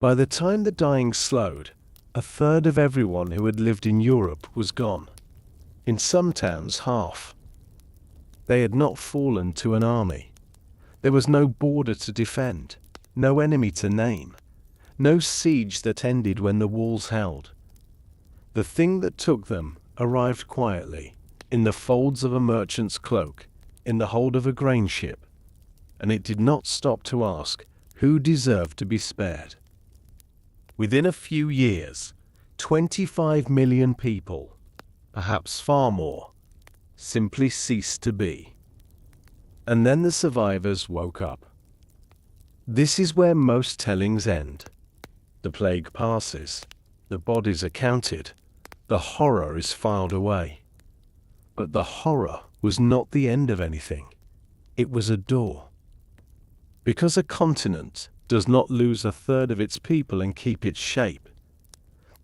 By the time the dying slowed, a third of everyone who had lived in Europe was gone. In some towns, half. They had not fallen to an army. There was no border to defend, no enemy to name, no siege that ended when the walls held. The thing that took them arrived quietly, in the folds of a merchant's cloak, in the hold of a grain ship, and it did not stop to ask who deserved to be spared. Within a few years, 25 million people, perhaps far more, simply ceased to be. And then the survivors woke up. This is where most tellings end. The plague passes, the bodies are counted, the horror is filed away. But the horror was not the end of anything. It was a door. Because a continent does not lose a third of its people and keep its shape,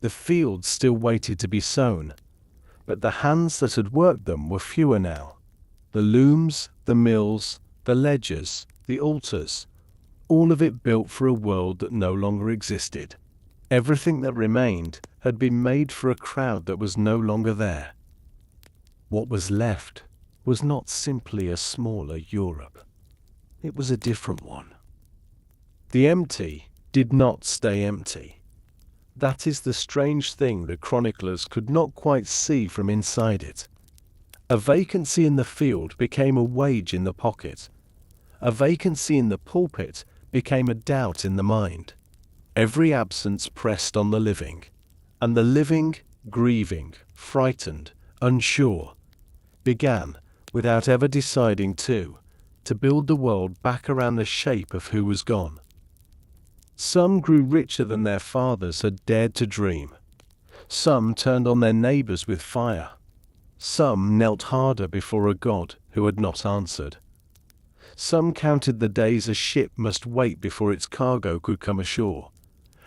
the fields still waited to be sown, but the hands that had worked them were fewer now. The looms, the mills, the ledgers, the altars, all of it built for a world that no longer existed. Everything that remained had been made for a crowd that was no longer there. What was left was not simply a smaller Europe. It was a different one. The empty did not stay empty. That is the strange thing the chroniclers could not quite see from inside it. A vacancy in the field became a wage in the pocket. A vacancy in the pulpit became a doubt in the mind. Every absence pressed on the living, and the living, grieving, frightened, unsure, began, without ever deciding to build the world back around the shape of who was gone. Some grew richer than their fathers had dared to dream. Some turned on their neighbors with fire. Some knelt harder before a God who had not answered. Some counted the days a ship must wait before its cargo could come ashore,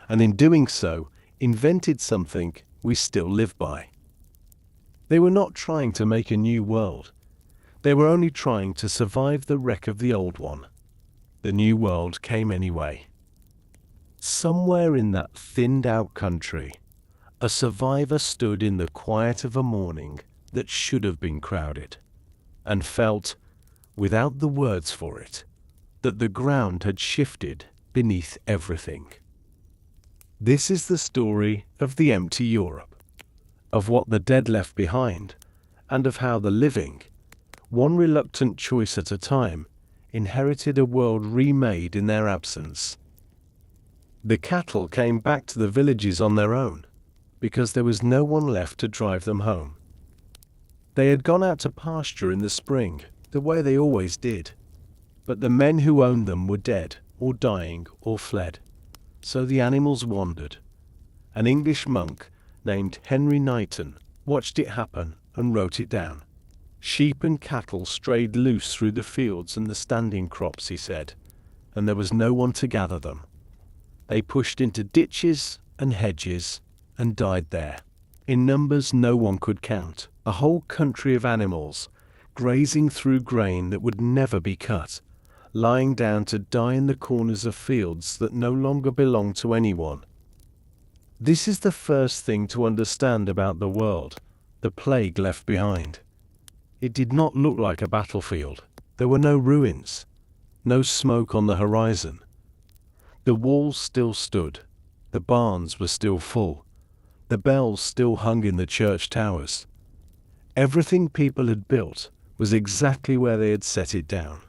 and in doing so, invented something we still live by. They were not trying to make a new world. They were only trying to survive the wreck of the old one. The new world came anyway. Somewhere in that thinned-out country, a survivor stood in the quiet of a morning that should have been crowded, and felt, without the words for it, that the ground had shifted beneath everything. This is the story of the empty Europe, of what the dead left behind, and of how the living, one reluctant choice at a time, inherited a world remade in their absence. The cattle came back to the villages on their own, because there was no one left to drive them home. They had gone out to pasture in the spring, the way they always did, but the men who owned them were dead, or dying, or fled. So the animals wandered. An English monk named Henry Knighton watched it happen and wrote it down. Sheep and cattle strayed loose through the fields and the standing crops, he said, and there was no one to gather them. They pushed into ditches and hedges and died there, in numbers no one could count, a whole country of animals, grazing through grain that would never be cut, lying down to die in the corners of fields that no longer belonged to anyone. This is the first thing to understand about the world the plague left behind. It did not look like a battlefield. There were no ruins, no smoke on the horizon. The walls still stood, the barns were still full, the bells still hung in the church towers. Everything people had built was exactly where they had set it down.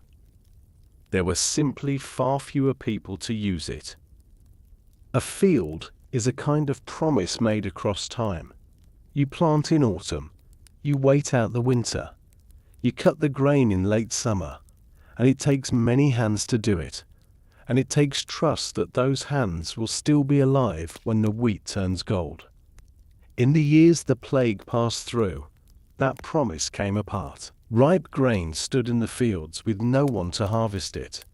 There were simply far fewer people to use it. A field is a kind of promise made across time. You plant in autumn, you wait out the winter, you cut the grain in late summer, and it takes many hands to do it. And it takes trust that those hands will still be alive when the wheat turns gold. In the years the plague passed through, that promise came apart. Ripe grain stood in the fields with no one to harvest it.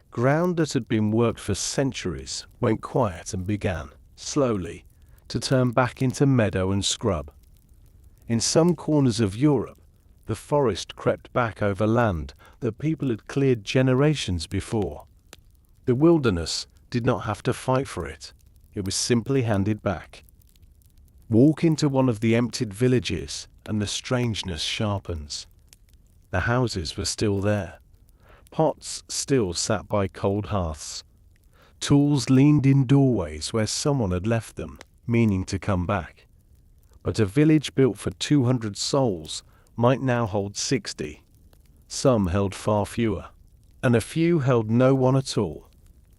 Ground that had been worked for centuries went quiet and began, slowly, to turn back into meadow and scrub. In some corners of Europe, the forest crept back over land that people had cleared generations before. The wilderness did not have to fight for it. It was simply handed back. Walk into one of the emptied villages, and the strangeness sharpens. The houses were still there. Pots still sat by cold hearths. Tools leaned in doorways where someone had left them, meaning to come back. But a village built for 200 souls might now hold 60. Some held far fewer, and a few held no one at all.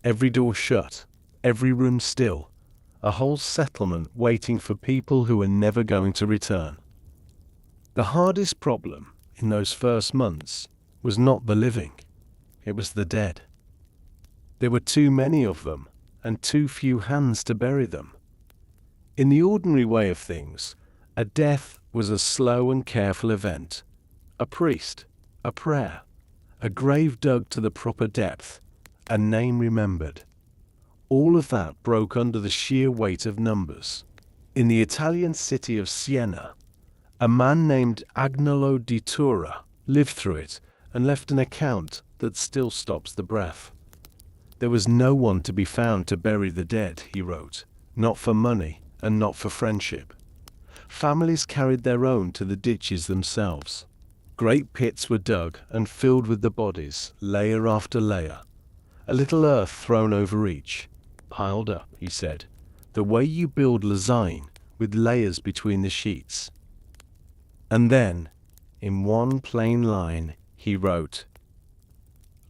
Every door shut, every room still, a whole settlement waiting for people who were never going to return. The hardest problem in those first months was not the living, it was the dead. There were too many of them, and too few hands to bury them. In the ordinary way of things, a death was a slow and careful event. A priest, a prayer, a grave dug to the proper depth, a name remembered. All of that broke under the sheer weight of numbers. In the Italian city of Siena, a man named Agnolo di Tura lived through it and left an account that still stops the breath. There was no one to be found to bury the dead, he wrote, not for money and not for friendship. Families carried their own to the ditches themselves. Great pits were dug and filled with the bodies, layer after layer. A little earth thrown over each, piled up, he said, the way you build lasagne, with layers between the sheets. And then, in one plain line, he wrote,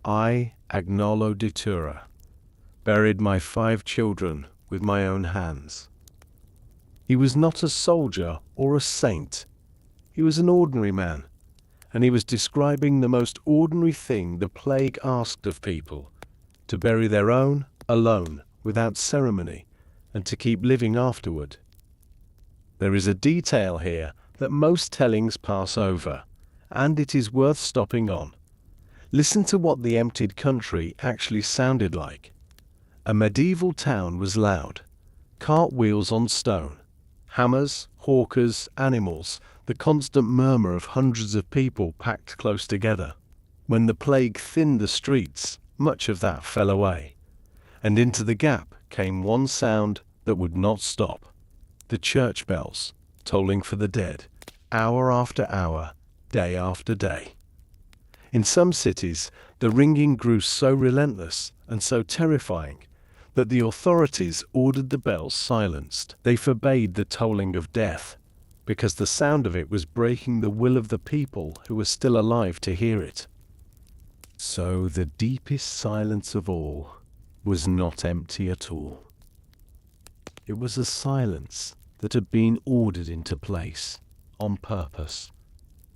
I, Agnolo di Tura, buried my 5 children with my own hands. He was not a soldier or a saint. He was an ordinary man, and he was describing the most ordinary thing the plague asked of people, to bury their own, alone, without ceremony, and to keep living afterward. There is a detail here that most tellings pass over, and it is worth stopping on. Listen to what the emptied country actually sounded like. A medieval town was loud. Cartwheels on stone, hammers, hawkers, animals, the constant murmur of hundreds of people packed close together. When the plague thinned the streets, much of that fell away, and into the gap came one sound that would not stop. The church bells, tolling for the dead, hour after hour, day after day. In some cities, the ringing grew so relentless and so terrifying that the authorities ordered the bells silenced. They forbade the tolling of death, because the sound of it was breaking the will of the people who were still alive to hear it. So the deepest silence of all was not empty at all. It was a silence that had been ordered into place on purpose,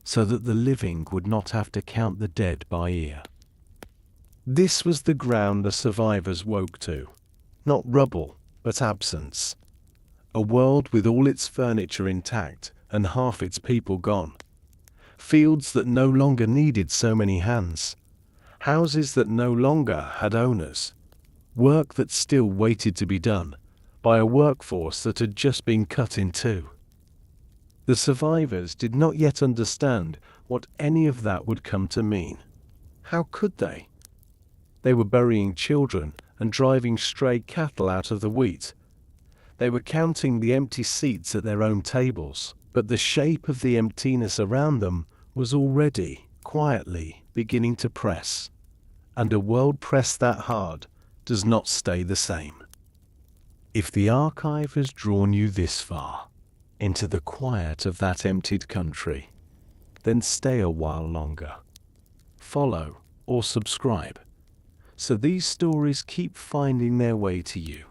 so that the living would not have to count the dead by ear. This was the ground the survivors woke to, not rubble, but absence. A world with all its furniture intact and half its people gone. Fields that no longer needed so many hands. Houses that no longer had owners. Work that still waited to be done by a workforce that had just been cut in two. The survivors did not yet understand what any of that would come to mean. How could they? They were burying children and driving stray cattle out of the wheat. They were counting the empty seats at their own tables, but the shape of the emptiness around them was already, quietly, beginning to press. And a world pressed that hard does not stay the same. If the archive has drawn you this far, into the quiet of that emptied country, then stay a while longer. Follow or subscribe, so these stories keep finding their way to you,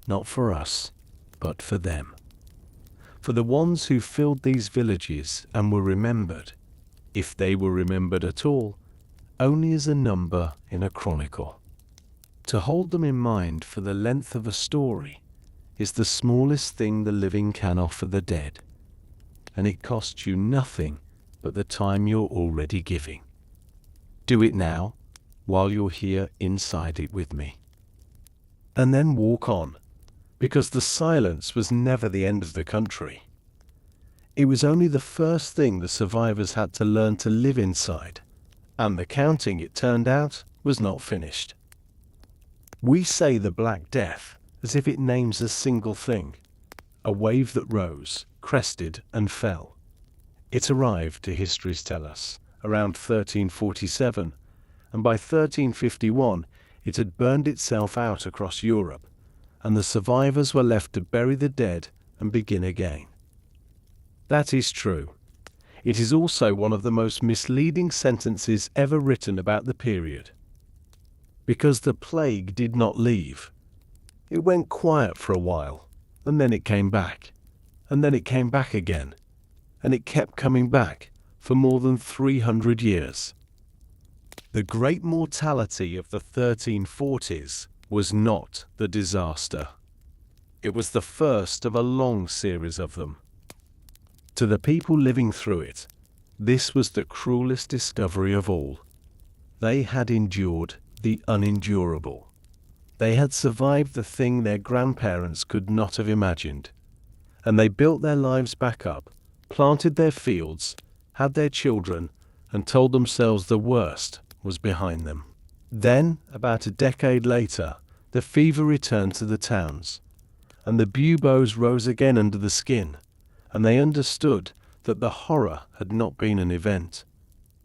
not for us, but for them. For the ones who filled these villages and were remembered, if they were remembered at all, only as a number in a chronicle. To hold them in mind for the length of a story is the smallest thing the living can offer the dead, and it costs you nothing but the time you're already giving. Do it now, while you're here inside it with me. And then walk on, because the silence was never the end of the country. It was only the first thing the survivors had to learn to live inside, and the counting, it turned out, was not finished. We say the Black Death as if it names a single thing, a wave that rose, crested, and fell. It arrived, histories tell us, around 1347, and by 1351 it had burned itself out across Europe, and the survivors were left to bury the dead and begin again. That is true. It is also one of the most misleading sentences ever written about the period. Because the plague did not leave. It went quiet for a while, and then it came back, and then it came back again, and it kept coming back for more than 300 years. The great mortality of the 1340s was not the disaster. It was the first of a long series of them. To the people living through it, this was the cruelest discovery of all. They had endured the unendurable. They had survived the thing their grandparents could not have imagined. And they built their lives back up, planted their fields, had their children, and told themselves the worst was behind them. Then, about a decade later, the fever returned to the towns, and the buboes rose again under the skin, and they understood that the horror had not been an event.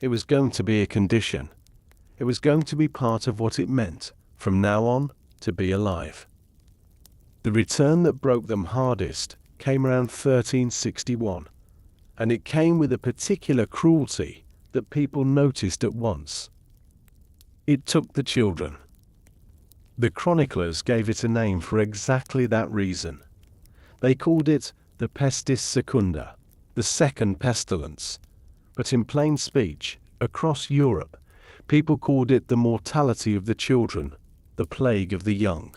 It was going to be a condition. It was going to be part of what it meant, from now on, to be alive. The return that broke them hardest came around 1361, and it came with a particular cruelty that people noticed at once. It took the children. The chroniclers gave it a name for exactly that reason. They called it the pestis secunda, the second pestilence, but in plain speech, across Europe, people called it the mortality of the children, the plague of the young.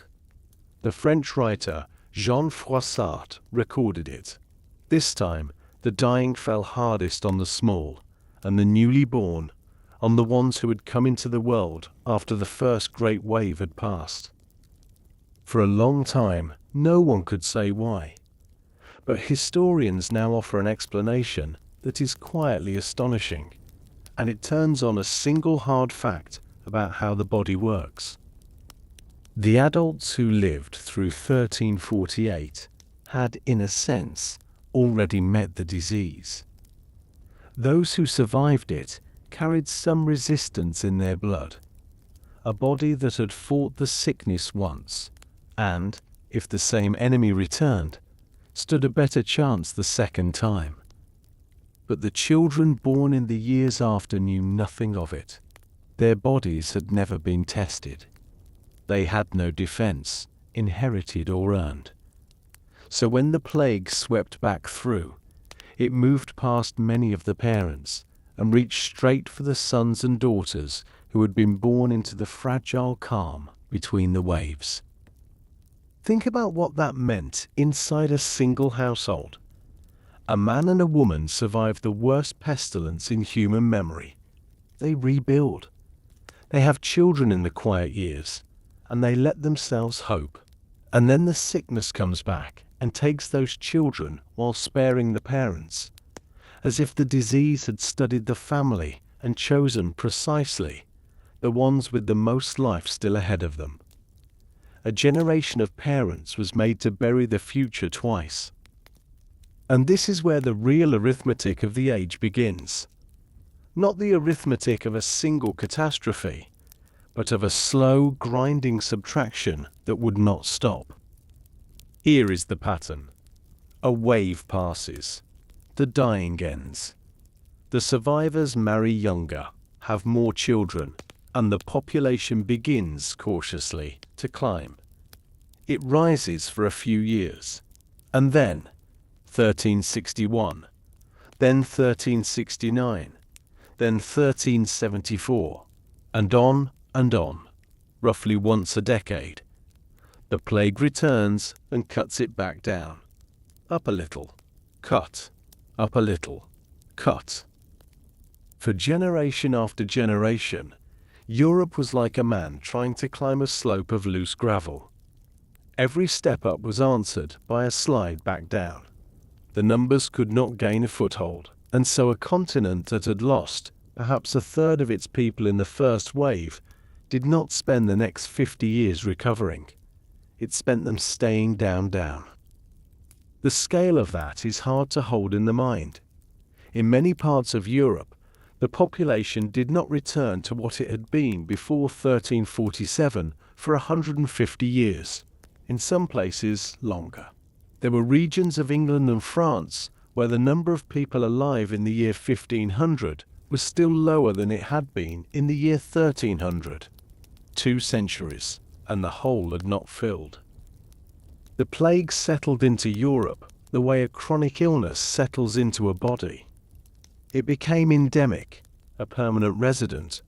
The French writer Jean Froissart recorded it. This time, the dying fell hardest on the small, and the newly born, on the ones who had come into the world after the first great wave had passed. For a long time, no one could say why. But historians now offer an explanation that is quietly astonishing, and it turns on a single hard fact about how the body works. The adults who lived through 1348 had, in a sense, already met the disease. Those who survived it carried some resistance in their blood, a body that had fought the sickness once, and, if the same enemy returned, stood a better chance the second time. But the children born in the years after knew nothing of it. Their bodies had never been tested. They had no defense, inherited or earned. So when the plague swept back through, it moved past many of the parents and reached straight for the sons and daughters who had been born into the fragile calm between the waves. Think about what that meant inside a single household. A man and a woman survived the worst pestilence in human memory. They rebuild. They have children in the quiet years, and they let themselves hope. And then the sickness comes back and takes those children while sparing the parents, as if the disease had studied the family and chosen precisely the ones with the most life still ahead of them. A generation of parents was made to bury the future twice. And this is where the real arithmetic of the age begins. Not the arithmetic of a single catastrophe, but of a slow, grinding subtraction that would not stop. Here is the pattern. A wave passes. The dying ends. The survivors marry younger, have more children, and the population begins, cautiously, to climb. It rises for a few years, and then 1361, then 1369, then 1374, and on, roughly once a decade. The plague returns and cuts it back down. Up a little, cut, up a little, cut. For generation after generation, Europe was like a man trying to climb a slope of loose gravel. Every step up was answered by a slide back down. The numbers could not gain a foothold, and so a continent that had lost perhaps a third of its people in the first wave did not spend the next 50 years recovering. It spent them staying down. The scale of that is hard to hold in the mind. In many parts of Europe, the population did not return to what it had been before 1347 for 150 years, in some places longer. There were regions of England and France where the number of people alive in the year 1500 was still lower than it had been in the year 1300. 2 centuries, and the hole had not filled. The plague settled into Europe the way a chronic illness settles into a body. It became endemic, a permanent resident,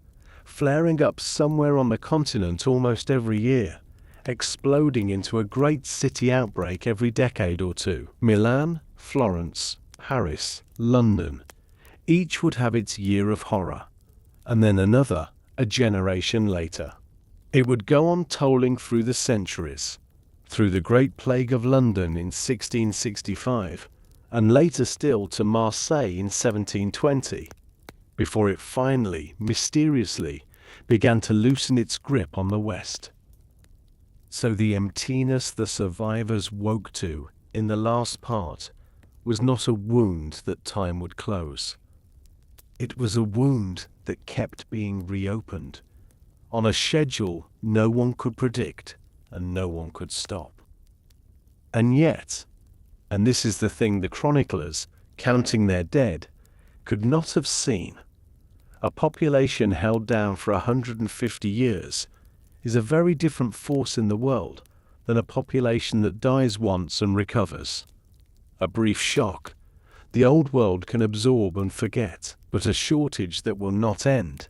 flaring up somewhere on the continent almost every year, exploding into a great city outbreak every decade or two. Milan, Florence, Paris, London, each would have its year of horror, and then another, a generation later. It would go on tolling through the centuries, through the Great Plague of London in 1665, and later still to Marseille in 1720, before it finally, mysteriously, began to loosen its grip on the West. So the emptiness the survivors woke to in the last part was not a wound that time would close. It was a wound that kept being reopened, on a schedule no one could predict and no one could stop. And yet, and this is the thing the chroniclers, counting their dead, could not have seen, a population held down for 150 years is a very different force in the world than a population that dies once and recovers. A brief shock, the old world can absorb and forget, but a shortage that will not end,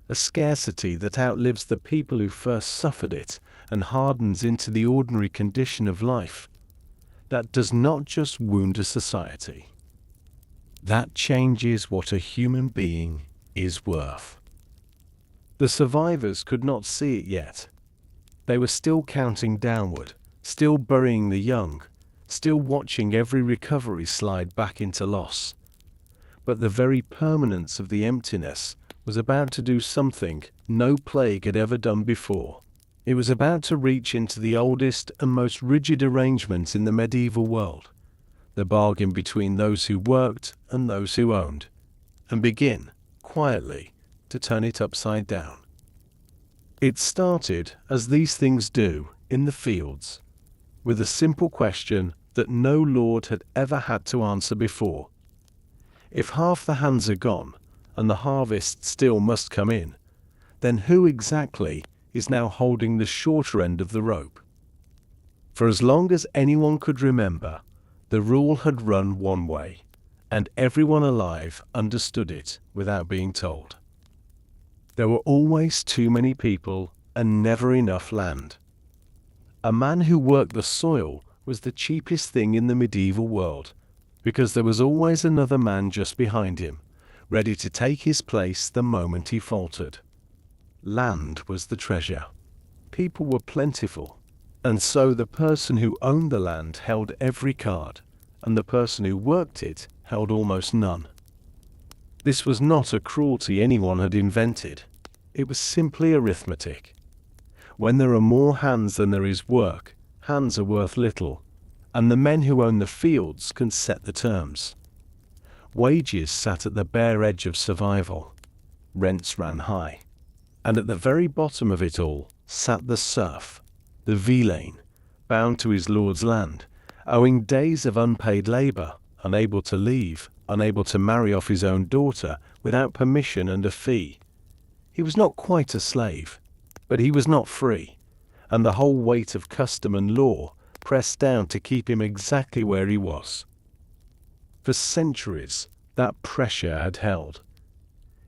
a scarcity that outlives the people who first suffered it and hardens into the ordinary condition of life, that does not just wound a society. That changes what a human being is worth. The survivors could not see it yet. They were still counting downward, still burying the young, still watching every recovery slide back into loss. But the very permanence of the emptiness was about to do something no plague had ever done before. It was about to reach into the oldest and most rigid arrangements in the medieval world, the bargain between those who worked and those who owned, and begin, quietly, to turn it upside down. It started, as these things do, in the fields, with a simple question that no lord had ever had to answer before. If half the hands are gone, and the harvest still must come in, then who exactly is now holding the shorter end of the rope? For as long as anyone could remember, the rule had run one way, and everyone alive understood it without being told. There were always too many people and never enough land. A man who worked the soil was the cheapest thing in the medieval world, because there was always another man just behind him, ready to take his place the moment he faltered. Land was the treasure. People were plentiful, and so the person who owned the land held every card, and the person who worked it held almost none. This was not a cruelty anyone had invented. It was simply arithmetic. When there are more hands than there is work, hands are worth little, and the men who own the fields can set the terms. Wages sat at the bare edge of survival. Rents ran high. And at the very bottom of it all sat the serf, the vilain, bound to his lord's land, owing days of unpaid labor, unable to leave, unable to marry off his own daughter without permission and a fee. He was not quite a slave, but he was not free, and the whole weight of custom and law pressed down to keep him exactly where he was. For centuries, that pressure had held.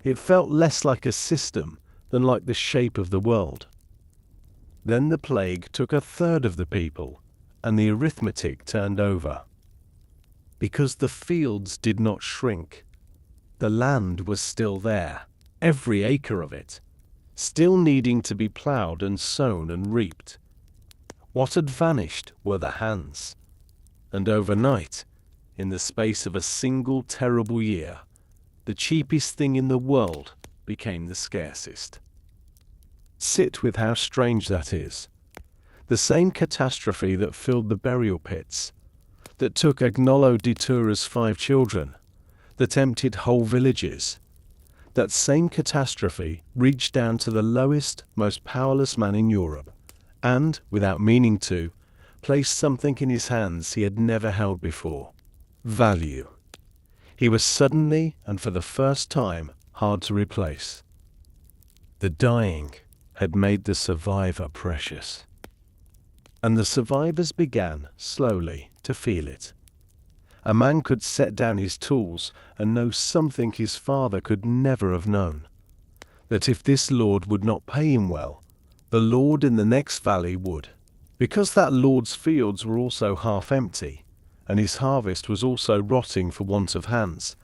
It felt less like a system than like the shape of the world. Then the plague took a third of the people, and the arithmetic turned over. Because the fields did not shrink, the land was still there, every acre of it, still needing to be ploughed and sown and reaped. What had vanished were the hands, and overnight, in the space of a single terrible year, the cheapest thing in the world became the scarcest. Sit with how strange that is. The same catastrophe that filled the burial pits, that took Agnolo di Tura's 5 children, that emptied whole villages. That same catastrophe reached down to the lowest, most powerless man in Europe, and, without meaning to, placed something in his hands he had never held before. Value. He was suddenly, and for the first time, hard to replace. The dying had made the survivor precious. And the survivors began, slowly, to feel it. A man could set down his tools and know something his father could never have known. That if this lord would not pay him well, the lord in the next valley would. Because that lord's fields were also half empty, and his harvest was also rotting for want of hands,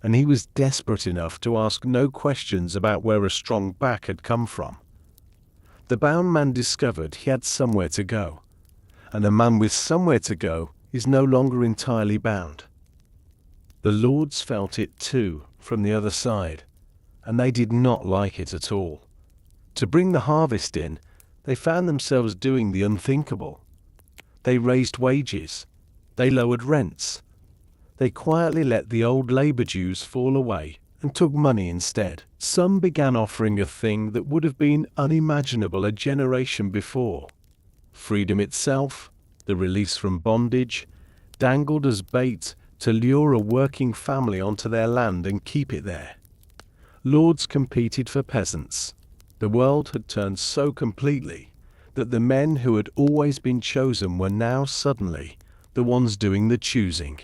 and he was desperate enough to ask no questions about where a strong back had come from. The bound man discovered he had somewhere to go, and a man with somewhere to go is no longer entirely bound. The lords felt it too, from the other side, and they did not like it at all. To bring the harvest in, they found themselves doing the unthinkable. They raised wages. They lowered rents. They quietly let the old labor dues fall away and took money instead. Some began offering a thing that would have been unimaginable a generation before. Freedom itself, the release from bondage, dangled as bait to lure a working family onto their land and keep it there. Lords competed for peasants. The world had turned so completely that the men who had always been chosen were now suddenly the ones doing the choosing.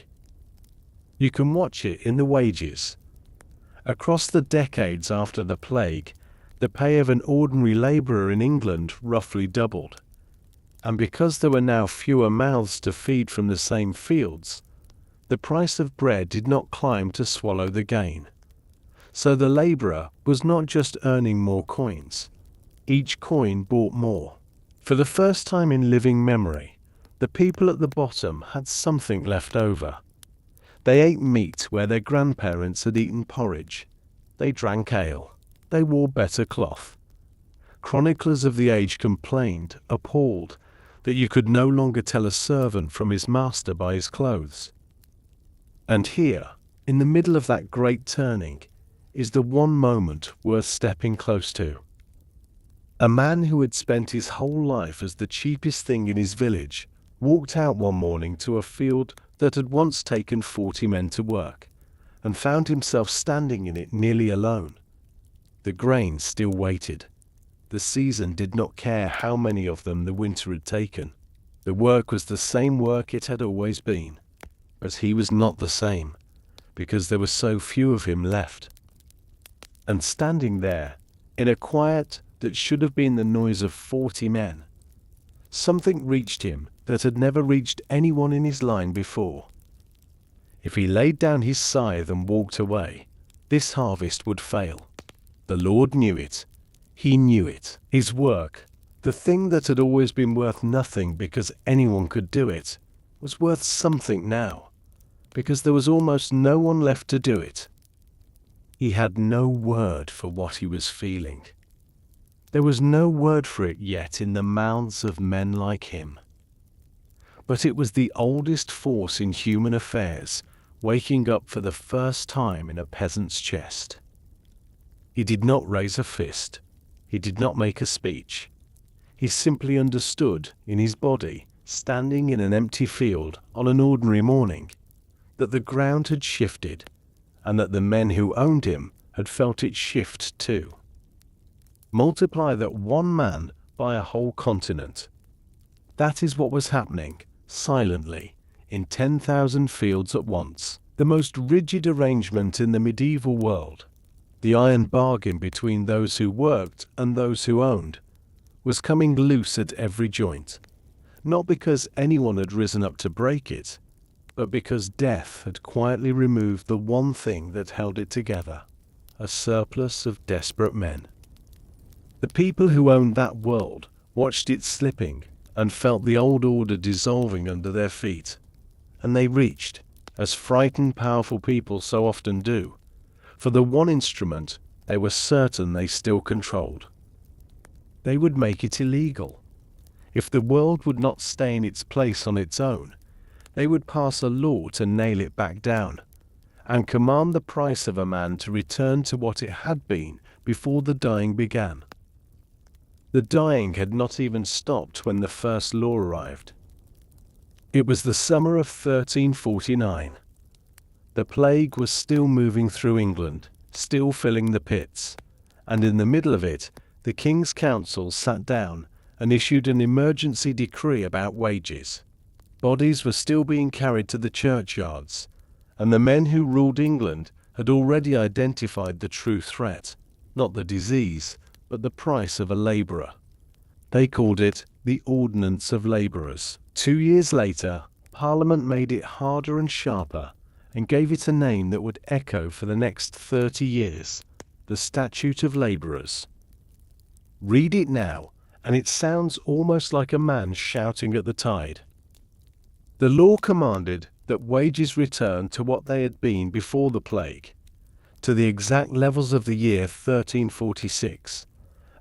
You can watch it in the wages. Across the decades after the plague, the pay of an ordinary laborer in England roughly doubled. And because there were now fewer mouths to feed from the same fields, the price of bread did not climb to swallow the gain. So the laborer was not just earning more coins. Each coin bought more. For the first time in living memory, the people at the bottom had something left over. They ate meat where their grandparents had eaten porridge. They drank ale. They wore better cloth. Chroniclers of the age complained, appalled, that you could no longer tell a servant from his master by his clothes. And here, in the middle of that great turning, is the one moment worth stepping close to. A man who had spent his whole life as the cheapest thing in his village walked out one morning to a field that had once taken 40 men to work, and found himself standing in it nearly alone. The grain still waited. The season did not care how many of them the winter had taken. The work was the same work it had always been. But he was not the same, because there were so few of him left. And standing there, in a quiet that should have been the noise of 40 men, something reached him that had never reached anyone in his line before. If he laid down his scythe and walked away, this harvest would fail. The Lord knew it. He knew it. His work, the thing that had always been worth nothing because anyone could do it, was worth something now, because there was almost no one left to do it. He had no word for what he was feeling. There was no word for it yet in the mouths of men like him. But it was the oldest force in human affairs, waking up for the first time in a peasant's chest. He did not raise a fist. He did not make a speech. He simply understood, in his body, standing in an empty field on an ordinary morning, that the ground had shifted, and that the men who owned him had felt it shift too. Multiply that one man by a whole continent. That is what was happening, silently, in 10,000 fields at once. The most rigid arrangement in the medieval world, the iron bargain between those who worked and those who owned, was coming loose at every joint, not because anyone had risen up to break it, but because death had quietly removed the one thing that held it together, a surplus of desperate men. The people who owned that world watched it slipping and felt the old order dissolving under their feet, and they reached, as frightened, powerful people so often do, for the one instrument they were certain they still controlled. They would make it illegal. If the world would not stay in its place on its own, they would pass a law to nail it back down, and command the price of a man to return to what it had been before the dying began. The dying had not even stopped when the first law arrived. It was the summer of 1349. The plague was still moving through England, still filling the pits, and in the middle of it, the King's Council sat down and issued an emergency decree about wages. Bodies were still being carried to the churchyards, and the men who ruled England had already identified the true threat, not the disease, but the price of a labourer. They called it the Ordinance of Labourers. 2 years later, Parliament made it harder and sharper, and gave it a name that would echo for the next 30 years, the Statute of Labourers. Read it now, and it sounds almost like a man shouting at the tide. The law commanded that wages return to what they had been before the plague, to the exact levels of the year 1346,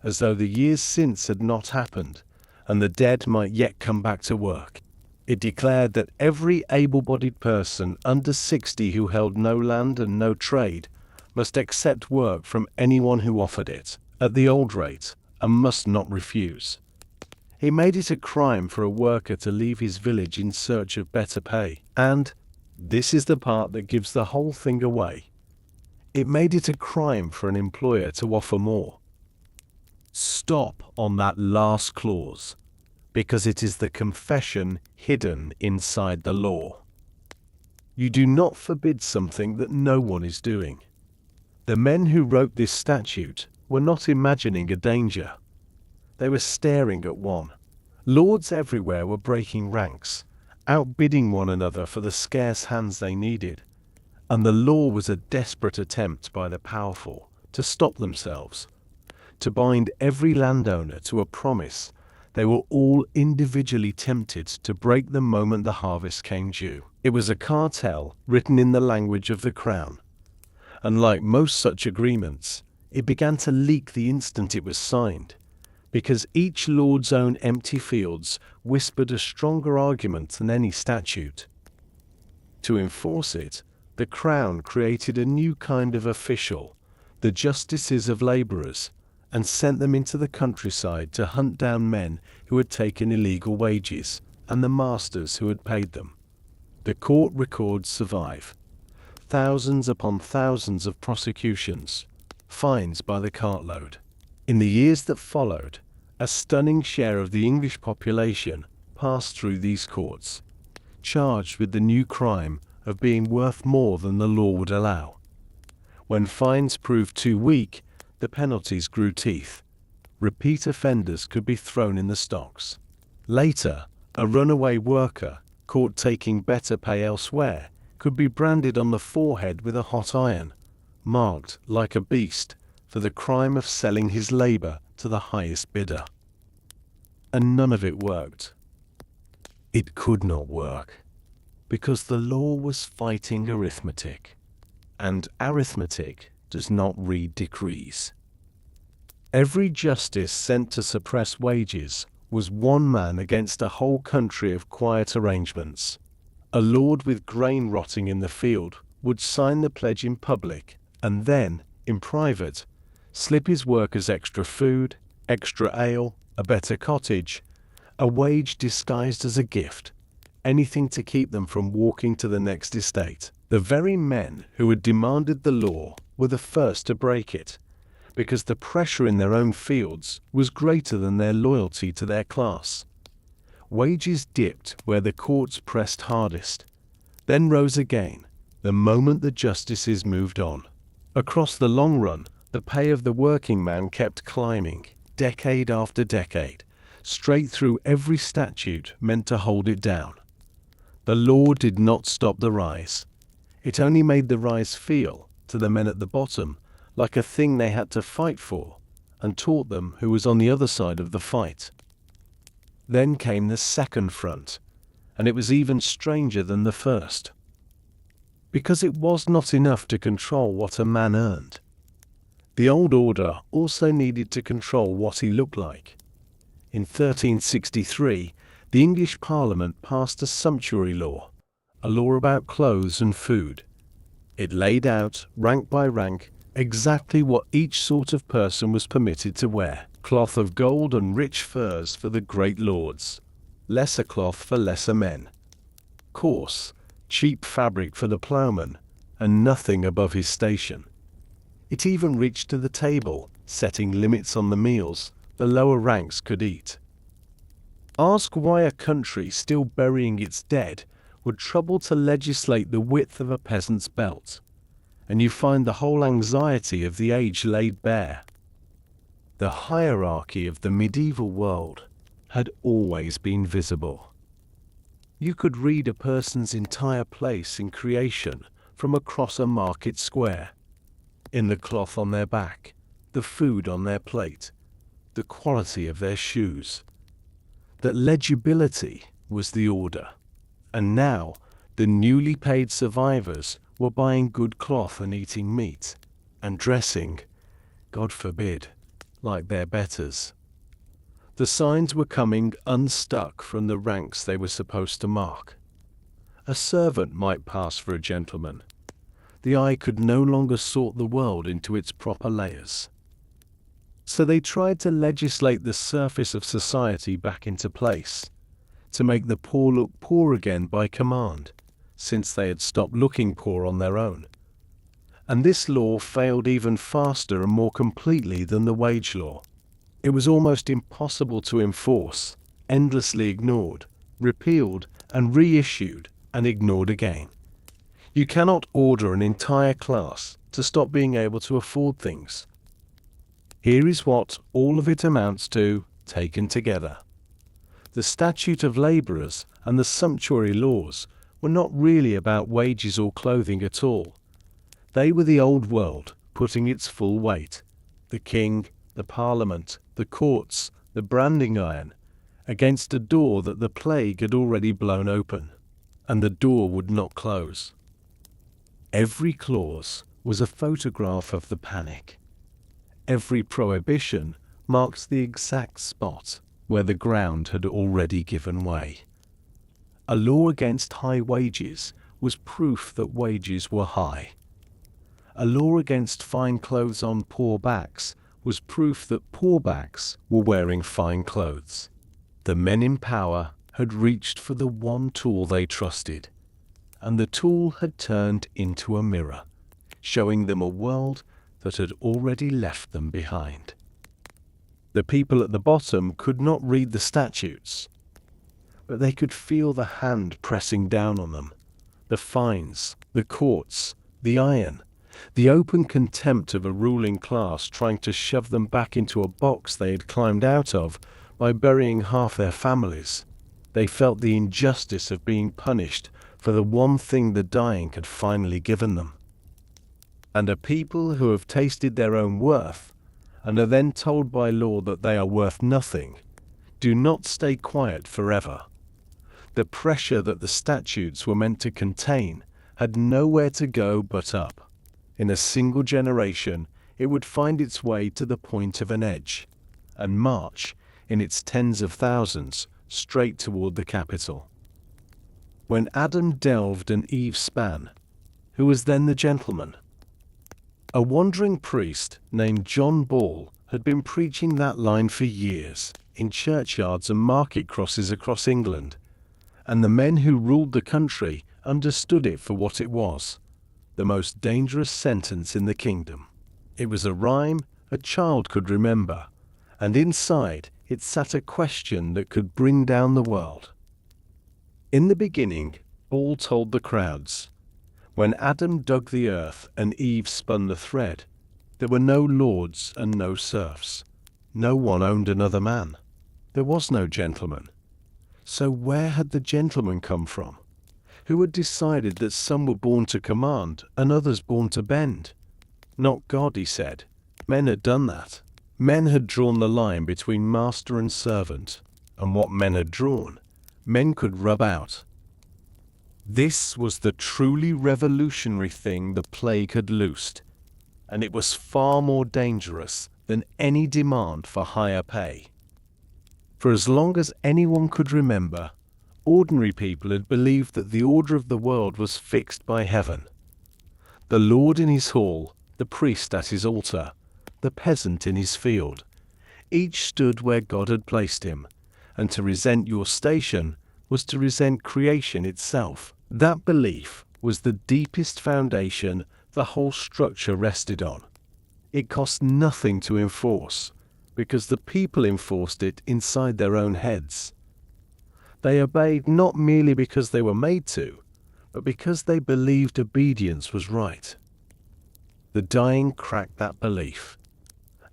as though the years since had not happened, and the dead might yet come back to work. It declared that every able-bodied person under 60 who held no land and no trade must accept work from anyone who offered it, at the old rate, and must not refuse. He made it a crime for a worker to leave his village in search of better pay, and, this is the part that gives the whole thing away, it made it a crime for an employer to offer more. Stop on that last clause, because it is the confession hidden inside the law. You do not forbid something that no one is doing. The men who wrote this statute were not imagining a danger. They were staring at one. Lords everywhere were breaking ranks, outbidding one another for the scarce hands they needed, and the law was a desperate attempt by the powerful to stop themselves, to bind every landowner to a promise they were all individually tempted to break the moment the harvest came due. It was a cartel written in the language of the crown, and like most such agreements, it began to leak the instant it was signed, because each lord's own empty fields whispered a stronger argument than any statute. To enforce it, the crown created a new kind of official, the justices of labourers, and sent them into the countryside to hunt down men who had taken illegal wages, and the masters who had paid them. The court records survive. Thousands upon thousands of prosecutions, fines by the cartload. In the years that followed, a stunning share of the English population passed through these courts, charged with the new crime of being worth more than the law would allow. When fines proved too weak, the penalties grew teeth. Repeat offenders could be thrown in the stocks. Later, a runaway worker, caught taking better pay elsewhere, could be branded on the forehead with a hot iron, marked, like a beast, for the crime of selling his labor to the highest bidder. And none of it worked. It could not work, because the law was fighting arithmetic, and arithmetic does not read decrees. Every justice sent to suppress wages was one man against a whole country of quiet arrangements. A lord with grain rotting in the field would sign the pledge in public, and then, in private, slip his workers extra food, extra ale, a better cottage, a wage disguised as a gift, anything to keep them from walking to the next estate. The very men who had demanded the law were the first to break it, because the pressure in their own fields was greater than their loyalty to their class. Wages dipped where the courts pressed hardest, then rose again the moment the justices moved on. Across the long run, the pay of the working man kept climbing, decade after decade, straight through every statute meant to hold it down. The law did not stop the rise. It only made the rise feel, to the men at the bottom, like a thing they had to fight for, and taught them who was on the other side of the fight. Then came the second front, and it was even stranger than the first. Because it was not enough to control what a man earned. The old order also needed to control what he looked like. In 1363, the English Parliament passed a sumptuary law, a law about clothes and food. It laid out, rank by rank, exactly what each sort of person was permitted to wear. Cloth of gold and rich furs for the great lords, lesser cloth for lesser men, coarse, cheap fabric for the ploughman, and nothing above his station. It even reached to the table, setting limits on the meals the lower ranks could eat. Ask why a country still burying its dead would trouble to legislate the width of a peasant's belt, and you find the whole anxiety of the age laid bare. The hierarchy of the medieval world had always been visible. You could read a person's entire place in creation from across a market square, in the cloth on their back, the food on their plate, the quality of their shoes. That legibility was the order, and now the newly paid survivors were buying good cloth and eating meat, and dressing, God forbid, like their betters. The signs were coming unstuck from the ranks they were supposed to mark. A servant might pass for a gentleman. The eye could no longer sort the world into its proper layers. So they tried to legislate the surface of society back into place, to make the poor look poor again by command, since they had stopped looking poor on their own. And this law failed even faster and more completely than the wage law. It was almost impossible to enforce, endlessly ignored, repealed and reissued and ignored again. You cannot order an entire class to stop being able to afford things. Here is what all of it amounts to, taken together. The statute of labourers and the sumptuary laws were not really about wages or clothing at all. They were the old world putting its full weight, the king, the parliament, the courts, the branding iron, against a door that the plague had already blown open, and the door would not close. Every clause was a photograph of the panic. Every prohibition marked the exact spot where the ground had already given way. A law against high wages was proof that wages were high. A law against fine clothes on poor backs was proof that poor backs were wearing fine clothes. The men in power had reached for the one tool they trusted, and the tool had turned into a mirror, showing them a world that had already left them behind. The people at the bottom could not read the statutes, but they could feel the hand pressing down on them, the fines, the courts, the iron, the open contempt of a ruling class trying to shove them back into a box they had climbed out of by burying half their families. They felt the injustice of being punished for the one thing the dying had finally given them. And a people who have tasted their own worth, and are then told by law that they are worth nothing, do not stay quiet forever. The pressure that the statutes were meant to contain had nowhere to go but up. In a single generation, it would find its way to the point of an edge, and march, in its tens of thousands, straight toward the capital. When Adam delved and Eve span, who was then the gentleman? A wandering priest named John Ball had been preaching that line for years, in churchyards and market crosses across England, and the men who ruled the country understood it for what it was, the most dangerous sentence in the kingdom. It was a rhyme a child could remember, and inside it sat a question that could bring down the world. In the beginning, Paul told the crowds, when Adam dug the earth and Eve spun the thread, there were no lords and no serfs. No one owned another man. There was no gentleman. So where had the gentleman come from? Who had decided that some were born to command and others born to bend? Not God, he said. Men had done that. Men had drawn the line between master and servant, and what men had drawn, men could rub out. This was the truly revolutionary thing the plague had loosed. and it was far more dangerous than any demand for higher pay. For as long as anyone could remember, ordinary people had believed that the order of the world was fixed by heaven. The lord in his hall, the priest at his altar, the peasant in his field, each stood where God had placed him, and to resent your station was to resent creation itself. That belief was the deepest foundation the whole structure rested on. It cost nothing to enforce, because the people enforced it inside their own heads. They obeyed not merely because they were made to, but because they believed obedience was right. The dying cracked that belief.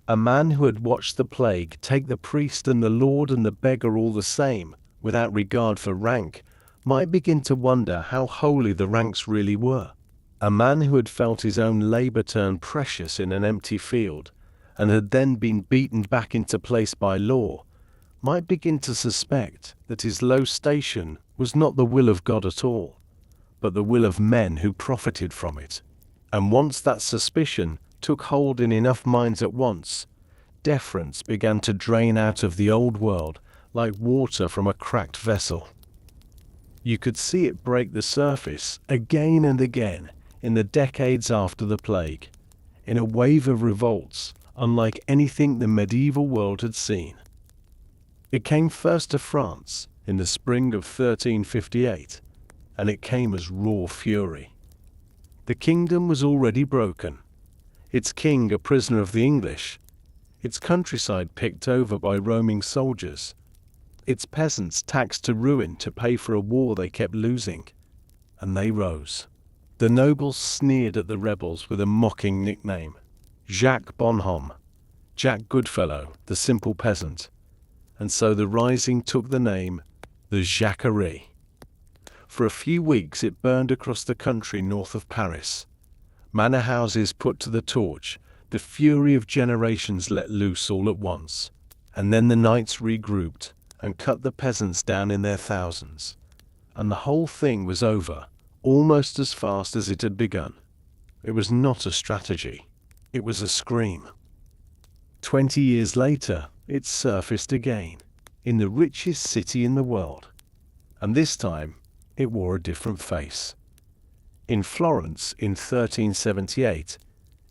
A man who had watched the plague take the priest and the lord and the beggar all the same, without regard for rank, might begin to wonder how holy the ranks really were. A man who had felt his own labor turn precious in an empty field, and had then been beaten back into place by law, might begin to suspect that his low station was not the will of God at all, but the will of men who profited from it. And once that suspicion took hold in enough minds at once, deference began to drain out of the old world like water from a cracked vessel. You could see it break the surface again and again in the decades after the plague, in a wave of revolts unlike anything the medieval world had seen. It came first to France in the spring of 1358, and it came as raw fury. The kingdom was already broken, its king a prisoner of the English, its countryside picked over by roaming soldiers, its peasants taxed to ruin to pay for a war they kept losing, and they rose. The nobles sneered at the rebels with a mocking nickname, Jacques Bonhomme, Jack Goodfellow, the simple peasant, and so the rising took the name, the Jacquerie. For a few weeks it burned across the country north of Paris. Manor houses put to the torch, the fury of generations let loose all at once, and then the knights regrouped and cut the peasants down in their thousands, and the whole thing was over, almost as fast as it had begun. It was not a strategy, it was a scream. 20 years later, it surfaced again, in the richest city in the world, and this time it wore a different face. In Florence in 1378,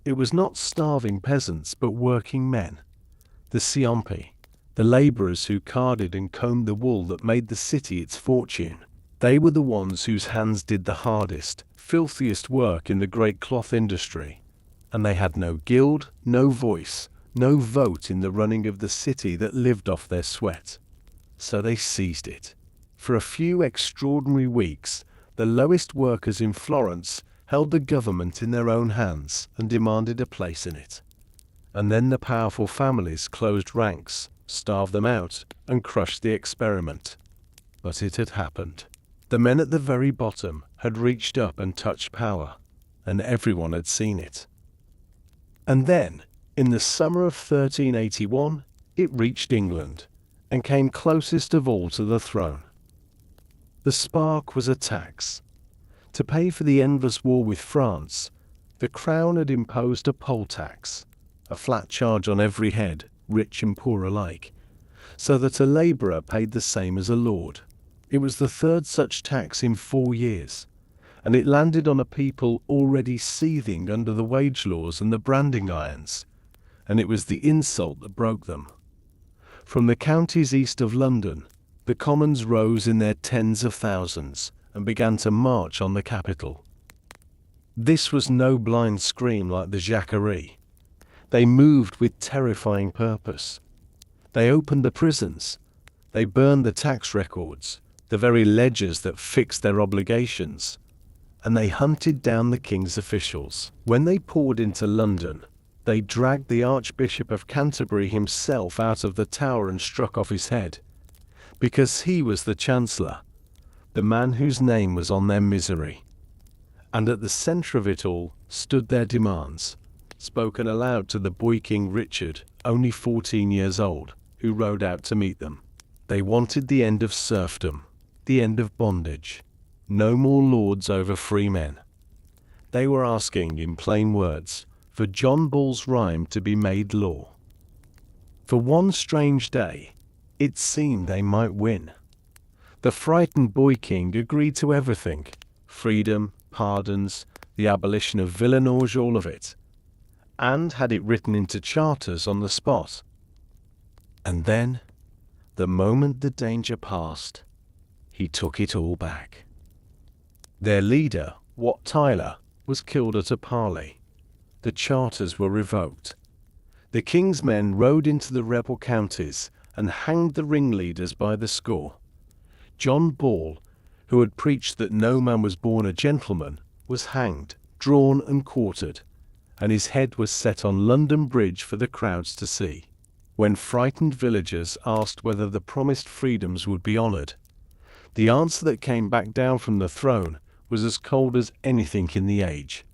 it was not starving peasants but working men, the Ciompi, the laborers who carded and combed the wool that made the city its fortune. They were the ones whose hands did the hardest, filthiest work in the great cloth industry, and they had no guild, no voice, no vote in the running of the city that lived off their sweat. So they seized it. For a few extraordinary weeks, the lowest workers in Florence held the government in their own hands and demanded a place in it. And then the powerful families closed ranks, starved them out, and crushed the experiment. But it had happened. The men at the very bottom had reached up and touched power, and everyone had seen it. And then, in the summer of 1381, it reached England, and came closest of all to the throne. The spark was a tax. To pay for the endless war with France, the crown had imposed a poll tax, a flat charge on every head, rich and poor alike, so that a labourer paid the same as a lord. It was the third such tax in 4 years, and it landed on a people already seething under the wage laws and the branding irons, and it was the insult that broke them. From the counties east of London, the commons rose in their tens of thousands and began to march on the capital. This was no blind scream like the Jacquerie. They moved with terrifying purpose. They opened the prisons. They burned the tax records, the very ledgers that fixed their obligations, and they hunted down the king's officials. When they poured into London, they dragged the Archbishop of Canterbury himself out of the tower and struck off his head, because he was the Chancellor, the man whose name was on their misery. And at the centre of it all stood their demands, spoken aloud to the boy King Richard, only 14 years old, who rode out to meet them. They wanted the end of serfdom, the end of bondage, no more lords over free men. They were asking, in plain words, for John Bull's rhyme to be made law. For one strange day, it seemed they might win. The frightened boy king agreed to everything: freedom, pardons, the abolition of villenage, all of it, and had it written into charters on the spot. And then, the moment the danger passed, he took it all back. Their leader, Wat Tyler, was killed at a parley. The charters were revoked. The king's men rode into the rebel counties and hanged the ringleaders by the score. John Bull, who had preached that no man was born a gentleman, was hanged, drawn and quartered, and his head was set on London Bridge for the crowds to see. When frightened villagers asked whether the promised freedoms would be honoured, the answer that came back down from the throne was as cold as anything in the age.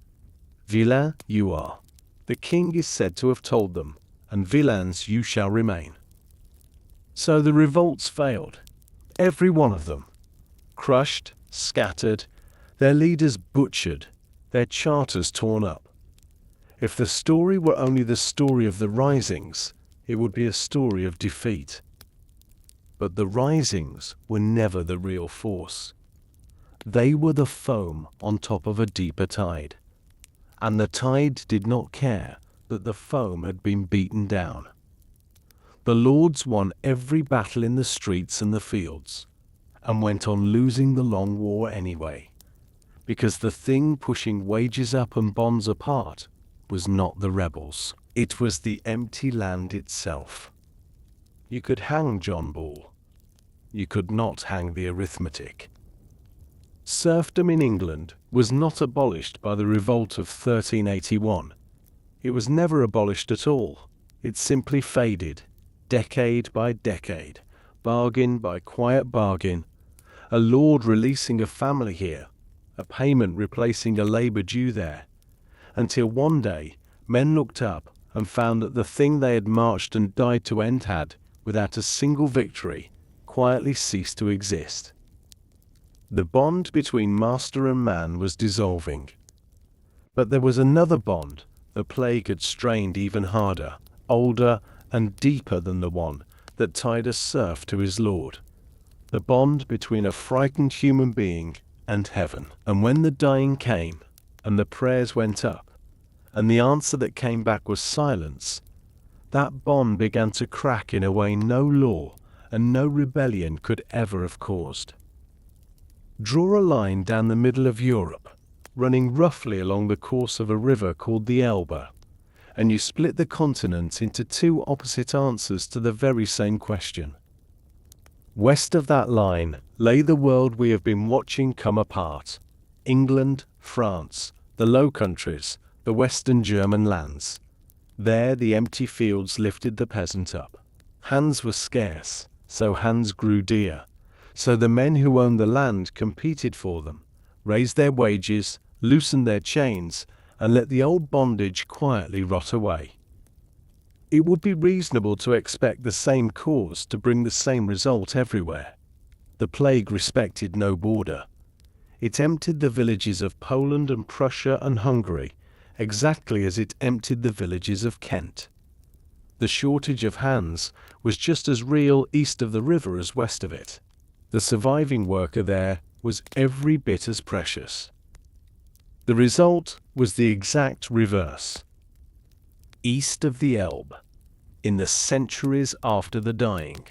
Villain you are, the king is said to have told them, and villains you shall remain. So the revolts failed, every one of them. Crushed, scattered, their leaders butchered, their charters torn up. If the story were only the story of the risings, it would be a story of defeat. But the risings were never the real force. They were the foam on top of a deeper tide. And the tide did not care that the foam had been beaten down. The lords won every battle in the streets and the fields, and went on losing the long war anyway, because the thing pushing wages up and bonds apart was not the rebels. It was the empty land itself. You could hang John Bull. You could not hang the arithmetic. Serfdom in England was not abolished by the Revolt of 1381. It was never abolished at all. It simply faded, decade by decade, bargain by quiet bargain, a lord releasing a family here, a payment replacing a labour due there, until one day men looked up and found that the thing they had marched and died to end had, without a single victory, quietly ceased to exist. The bond between master and man was dissolving. But there was another bond the plague had strained even harder, older and deeper than the one that tied a serf to his lord. The bond between a frightened human being and heaven. And when the dying came, and the prayers went up, and the answer that came back was silence, that bond began to crack in a way no law and no rebellion could ever have caused. Draw a line down the middle of Europe, running roughly along the course of a river called the Elbe, and you split the continent into two opposite answers to the very same question. West of that line lay the world we have been watching come apart: England, France, the Low Countries, the Western German lands. There the empty fields lifted the peasant up. Hands were scarce, so hands grew dear. So the men who owned the land competed for them, raised their wages, loosened their chains, and let the old bondage quietly rot away. It would be reasonable to expect the same cause to bring the same result everywhere. The plague respected no border. It emptied the villages of Poland and Prussia and Hungary, exactly as it emptied the villages of Kent. The shortage of hands was just as real east of the river as west of it. The surviving worker there was every bit as precious. The result was the exact reverse. East of the Elbe, in the centuries after the dying,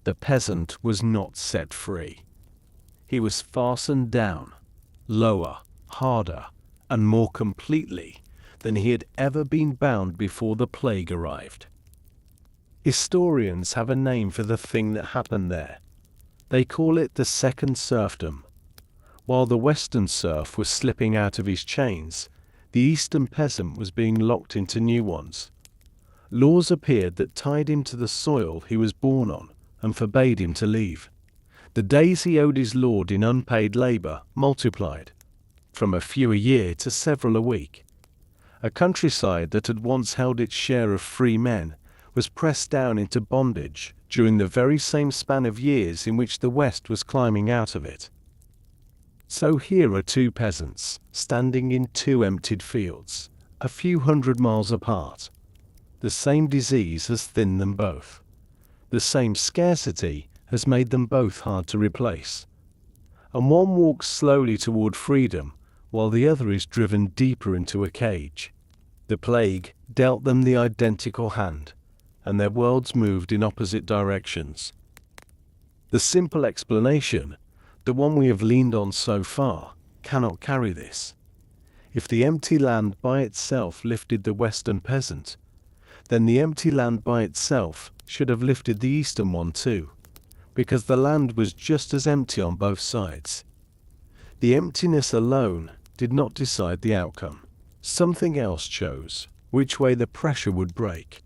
the peasant was not set free. He was fastened down, lower, harder, and more completely than he had ever been bound before the plague arrived. Historians have a name for the thing that happened there. They call it the second serfdom. While the western serf was slipping out of his chains, the eastern peasant was being locked into new ones. Laws appeared that tied him to the soil he was born on and forbade him to leave. The days he owed his lord in unpaid labour multiplied, from a few a year to several a week. A countryside that had once held its share of free men was pressed down into bondage during the very same span of years in which the West was climbing out of it. So here are two peasants, standing in two emptied fields, a few hundred miles apart. The same disease has thinned them both. The same scarcity has made them both hard to replace. And one walks slowly toward freedom, while the other is driven deeper into a cage. The plague dealt them the identical hand, and their worlds moved in opposite directions. The simple explanation, the one we have leaned on so far, cannot carry this. If the empty land by itself lifted the Western peasant, then the empty land by itself should have lifted the Eastern one too, because the land was just as empty on both sides. The emptiness alone did not decide the outcome. Something else chose which way the pressure would break.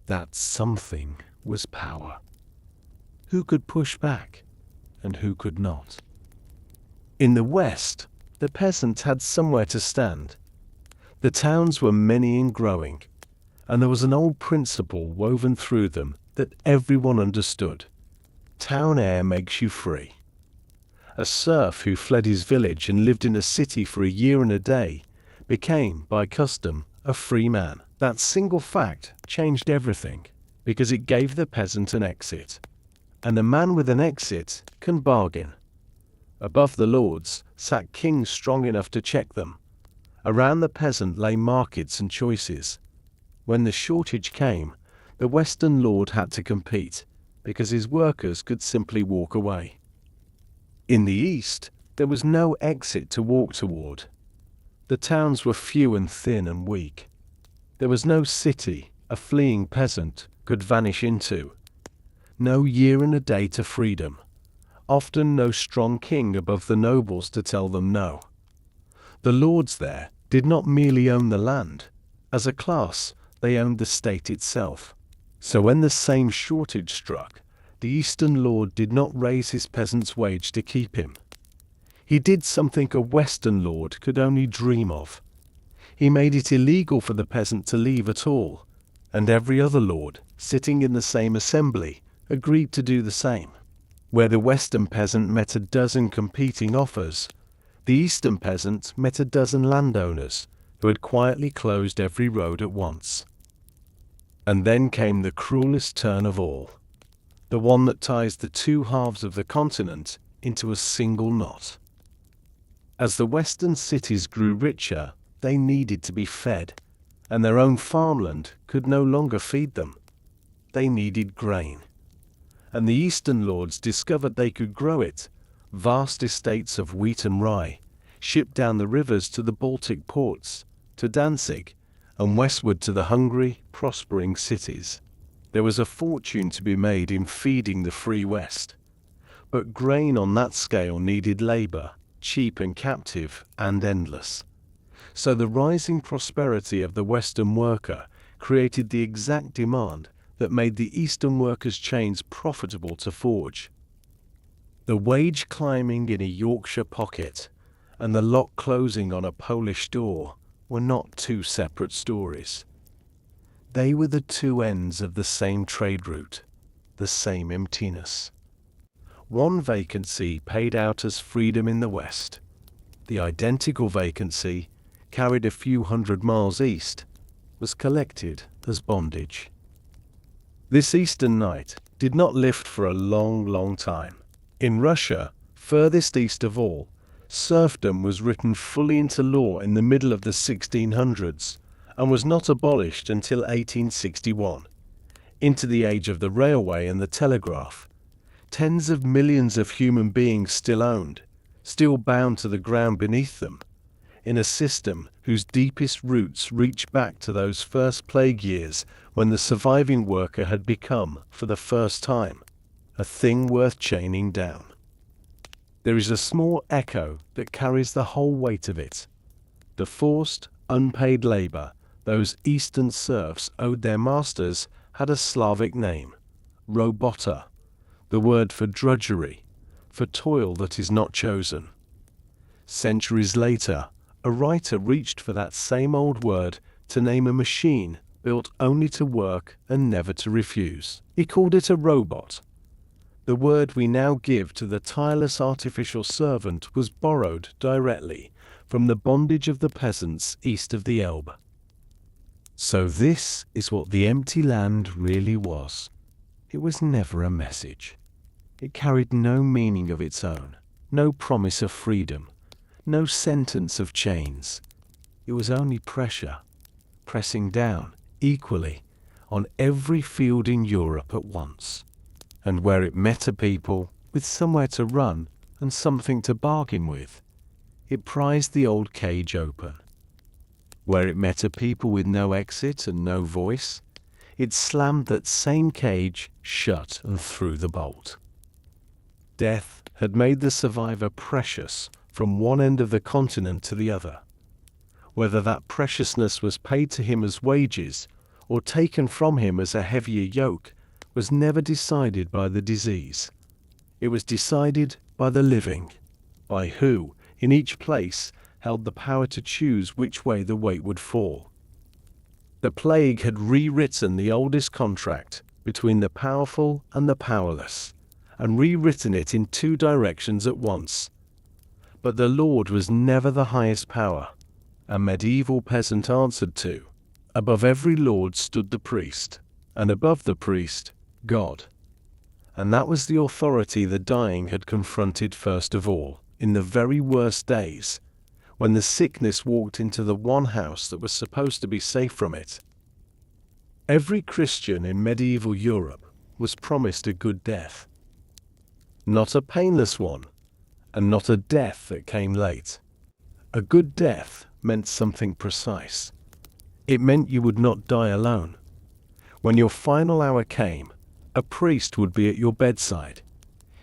That something was power. Who could push back, and who could not? In the West, the peasant had somewhere to stand. The towns were many and growing, and there was an old principle woven through them that everyone understood. Town air makes you free. A serf who fled his village and lived in a city for a year and a day became, by custom, a free man. That single fact changed everything, because it gave the peasant an exit. And a man with an exit can bargain. Above the lords sat kings strong enough to check them. Around the peasant lay markets and choices. When the shortage came, the Western lord had to compete, because his workers could simply walk away. In the East, there was no exit to walk toward. The towns were few and thin and weak. There was no city a fleeing peasant could vanish into. No year and a day to freedom. Often no strong king above the nobles to tell them no. The lords there did not merely own the land. As a class, they owned the state itself. So when the same shortage struck, the Eastern lord did not raise his peasant's wage to keep him. He did something a Western lord could only dream of. He made it illegal for the peasant to leave at all, and every other lord, sitting in the same assembly, agreed to do the same. Where the Western peasant met a dozen competing offers, the Eastern peasant met a dozen landowners who had quietly closed every road at once. And then came the cruelest turn of all, the one that ties the two halves of the continent into a single knot. As the Western cities grew richer, they needed to be fed, and their own farmland could no longer feed them. They needed grain. And the Eastern lords discovered they could grow it, vast estates of wheat and rye, shipped down the rivers to the Baltic ports, to Danzig, and westward to the hungry, prospering cities. There was a fortune to be made in feeding the free West. But grain on that scale needed labor, cheap and captive and endless. So the rising prosperity of the Western worker created the exact demand that made the Eastern workers' chains profitable to forge. The wage climbing in a Yorkshire pocket and the lock closing on a Polish door were not two separate stories. They were the two ends of the same trade route, the same emptiness. One vacancy paid out as freedom in the West. The identical vacancy, carried a few hundred miles east, was collected as bondage. This Eastern night did not lift for a long, long time. In Russia, furthest east of all, serfdom was written fully into law in the middle of the 1600s and was not abolished until 1861. Into the age of the railway and the telegraph, tens of millions of human beings still owned, still bound to the ground beneath them, in a system whose deepest roots reach back to those first plague years when the surviving worker had become, for the first time, a thing worth chaining down. There is a small echo that carries the whole weight of it. The forced, unpaid labor those Eastern serfs owed their masters had a Slavic name, robota, the word for drudgery, for toil that is not chosen. Centuries later, a writer reached for that same old word to name a machine built only to work and never to refuse. He called it a robot. The word we now give to the tireless artificial servant was borrowed directly from the bondage of the peasants east of the Elbe. So this is what the empty land really was. It was never a message. It carried no meaning of its own, no promise of freedom, no sentence of chains. It was only pressure, pressing down, equally, on every field in Europe at once. And where it met a people with somewhere to run and something to bargain with, it prized the old cage open. Where it met a people with no exit and no voice, it slammed that same cage shut and threw the bolt. Death had made the survivor precious from one end of the continent to the other. Whether that preciousness was paid to him as wages or taken from him as a heavier yoke was never decided by the disease. It was decided by the living, by who, in each place, held the power to choose which way the weight would fall. The plague had rewritten the oldest contract between the powerful and the powerless, and rewritten it in two directions at once. But the Lord was never the highest power, a medieval peasant answered to. Above every lord stood the priest, and above the priest, God. And that was the authority the dying had confronted first of all, in the very worst days, when the sickness walked into the one house that was supposed to be safe from it. Every Christian in medieval Europe was promised a good death. Not a painless one, and not a death that came late. A good death meant something precise. It meant you would not die alone. When your final hour came, a priest would be at your bedside.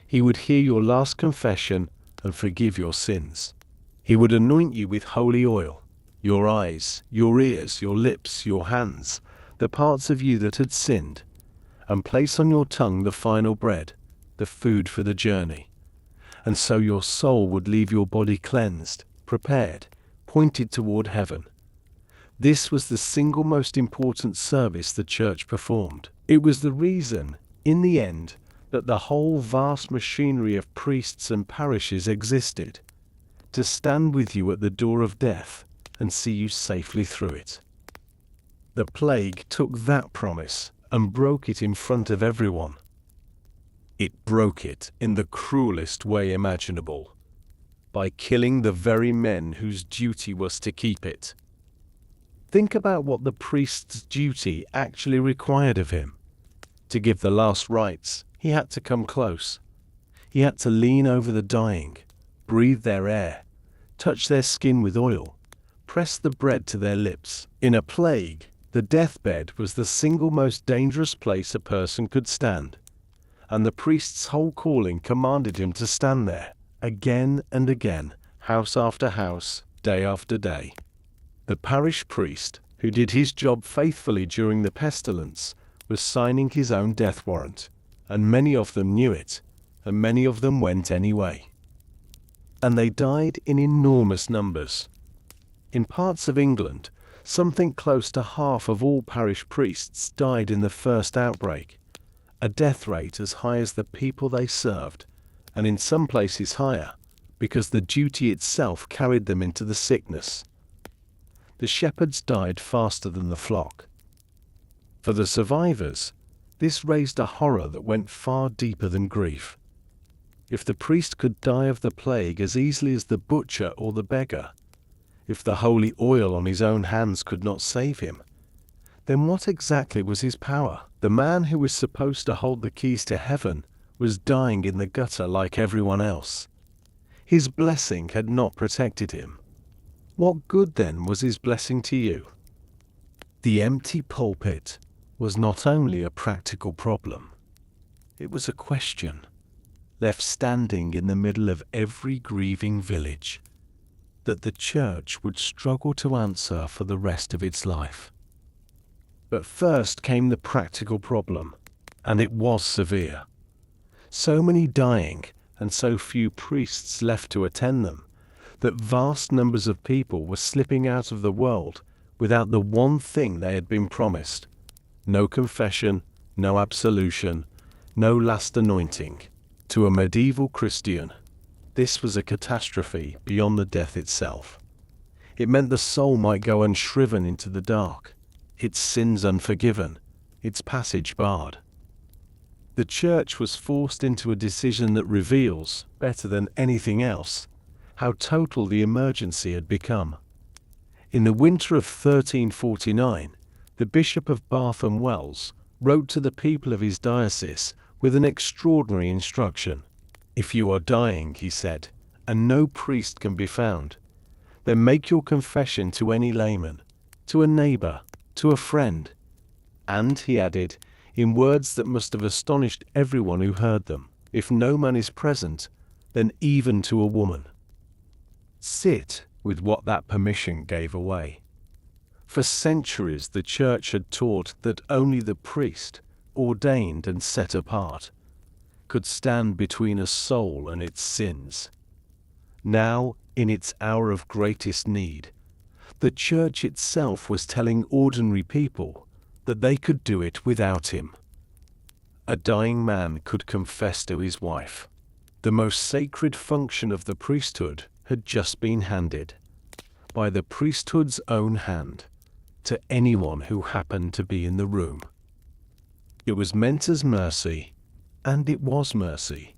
He would hear your last confession and forgive your sins. He would anoint you with holy oil, your eyes, your ears, your lips, your hands, the parts of you that had sinned, and place on your tongue the final bread, the food for the journey. And so your soul would leave your body cleansed, prepared, pointed toward heaven. This was the single most important service the church performed. It was the reason, in the end, that the whole vast machinery of priests and parishes existed, to stand with you at the door of death and see you safely through it. The plague took that promise and broke it in front of everyone. It broke it in the cruelest way imaginable, by killing the very men whose duty was to keep it. Think about what the priest's duty actually required of him. To give the last rites, he had to come close. He had to lean over the dying, breathe their air, touch their skin with oil, press the bread to their lips. In a plague, the deathbed was the single most dangerous place a person could stand, and the priest's whole calling commanded him to stand there, again and again, house after house, day after day. The parish priest, who did his job faithfully during the pestilence, was signing his own death warrant, and many of them knew it, and many of them went anyway. And they died in enormous numbers. In parts of England, something close to half of all parish priests died in the first outbreak, a death rate as high as the people they served, and in some places higher, because the duty itself carried them into the sickness. The shepherds died faster than the flock. For the survivors, this raised a horror that went far deeper than grief. If the priest could die of the plague as easily as the butcher or the beggar, if the holy oil on his own hands could not save him, then what exactly was his power? The man who was supposed to hold the keys to heaven was dying in the gutter like everyone else. His blessing had not protected him. What good then was his blessing to you? The empty pulpit was not only a practical problem, it was a question, left standing in the middle of every grieving village, that the church would struggle to answer for the rest of its life. But first came the practical problem, and it was severe. So many dying, and so few priests left to attend them, that vast numbers of people were slipping out of the world without the one thing they had been promised. No confession, no absolution, no last anointing. To a medieval Christian, this was a catastrophe beyond the death itself. It meant the soul might go unshriven into the dark, its sins unforgiven, its passage barred. The church was forced into a decision that reveals, better than anything else, how total the emergency had become. In the winter of 1349, the Bishop of Bath and Wells wrote to the people of his diocese with an extraordinary instruction. "If you are dying," he said, "and no priest can be found, then make your confession to any layman, to a neighbor, to a friend." And, he added, in words that must have astonished everyone who heard them, "If no man is present, then even to a woman." Sit with what that permission gave away. For centuries the Church had taught that only the priest, ordained and set apart, could stand between a soul and its sins. Now, in its hour of greatest need, the Church itself was telling ordinary people that they could do it without him. A dying man could confess to his wife. The most sacred function of the priesthood had just been handed, by the priesthood's own hand, to anyone who happened to be in the room. It was meant as mercy, and it was mercy.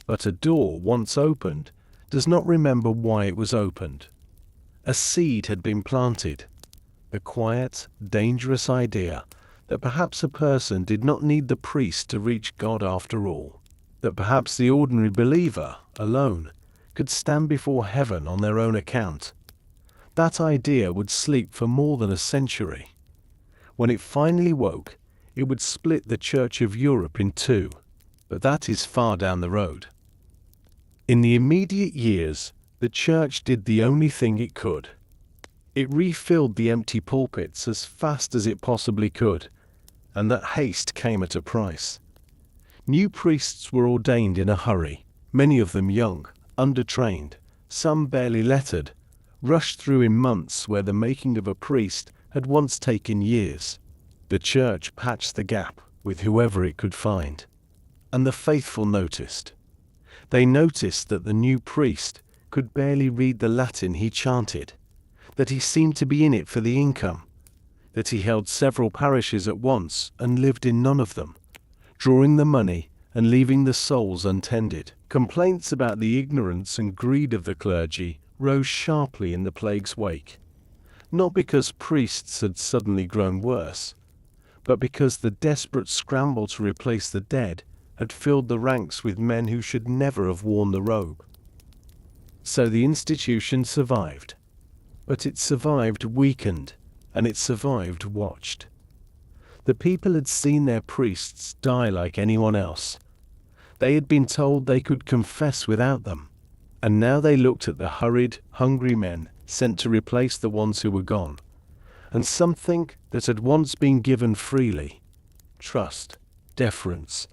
But a door once opened does not remember why it was opened. A seed had been planted, the quiet, dangerous idea that perhaps a person did not need the priest to reach God after all, that perhaps the ordinary believer, alone, could stand before heaven on their own account. That idea would sleep for more than a century. When it finally woke, it would split the Church of Europe in two, but that is far down the road. In the immediate years, the Church did the only thing it could. It refilled the empty pulpits as fast as it possibly could, and that haste came at a price. New priests were ordained in a hurry, many of them young, undertrained, some barely lettered, rushed through in months where the making of a priest had once taken years. The Church patched the gap with whoever it could find. And the faithful noticed. They noticed that the new priest could barely read the Latin he chanted, that he seemed to be in it for the income, that he held several parishes at once and lived in none of them, drawing the money and leaving the souls untended. Complaints about the ignorance and greed of the clergy rose sharply in the plague's wake, not because priests had suddenly grown worse, but because the desperate scramble to replace the dead had filled the ranks with men who should never have worn the robe. So the institution survived, but it survived weakened, and it survived watched. The people had seen their priests die like anyone else. They had been told they could confess without them, and now they looked at the hurried, hungry men sent to replace the ones who were gone, and something that had once been given freely, trust, deference,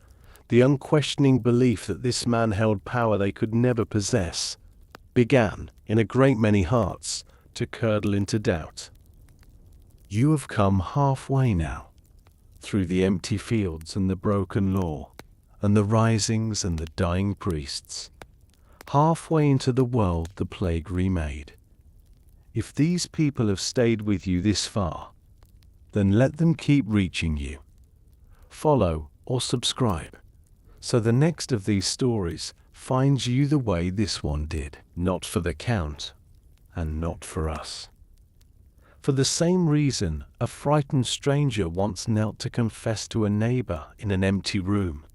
the unquestioning belief that this man held power they could never possess, began, in a great many hearts, to curdle into doubt. You have come halfway now, through the empty fields and the broken law, and the risings and the dying priests, halfway into the world the plague remade. If these people have stayed with you this far, then let them keep reaching you. Follow or subscribe, so the next of these stories finds you the way this one did, not for the count, and not for us. For the same reason, a frightened stranger once knelt to confess to a neighbor in an empty room.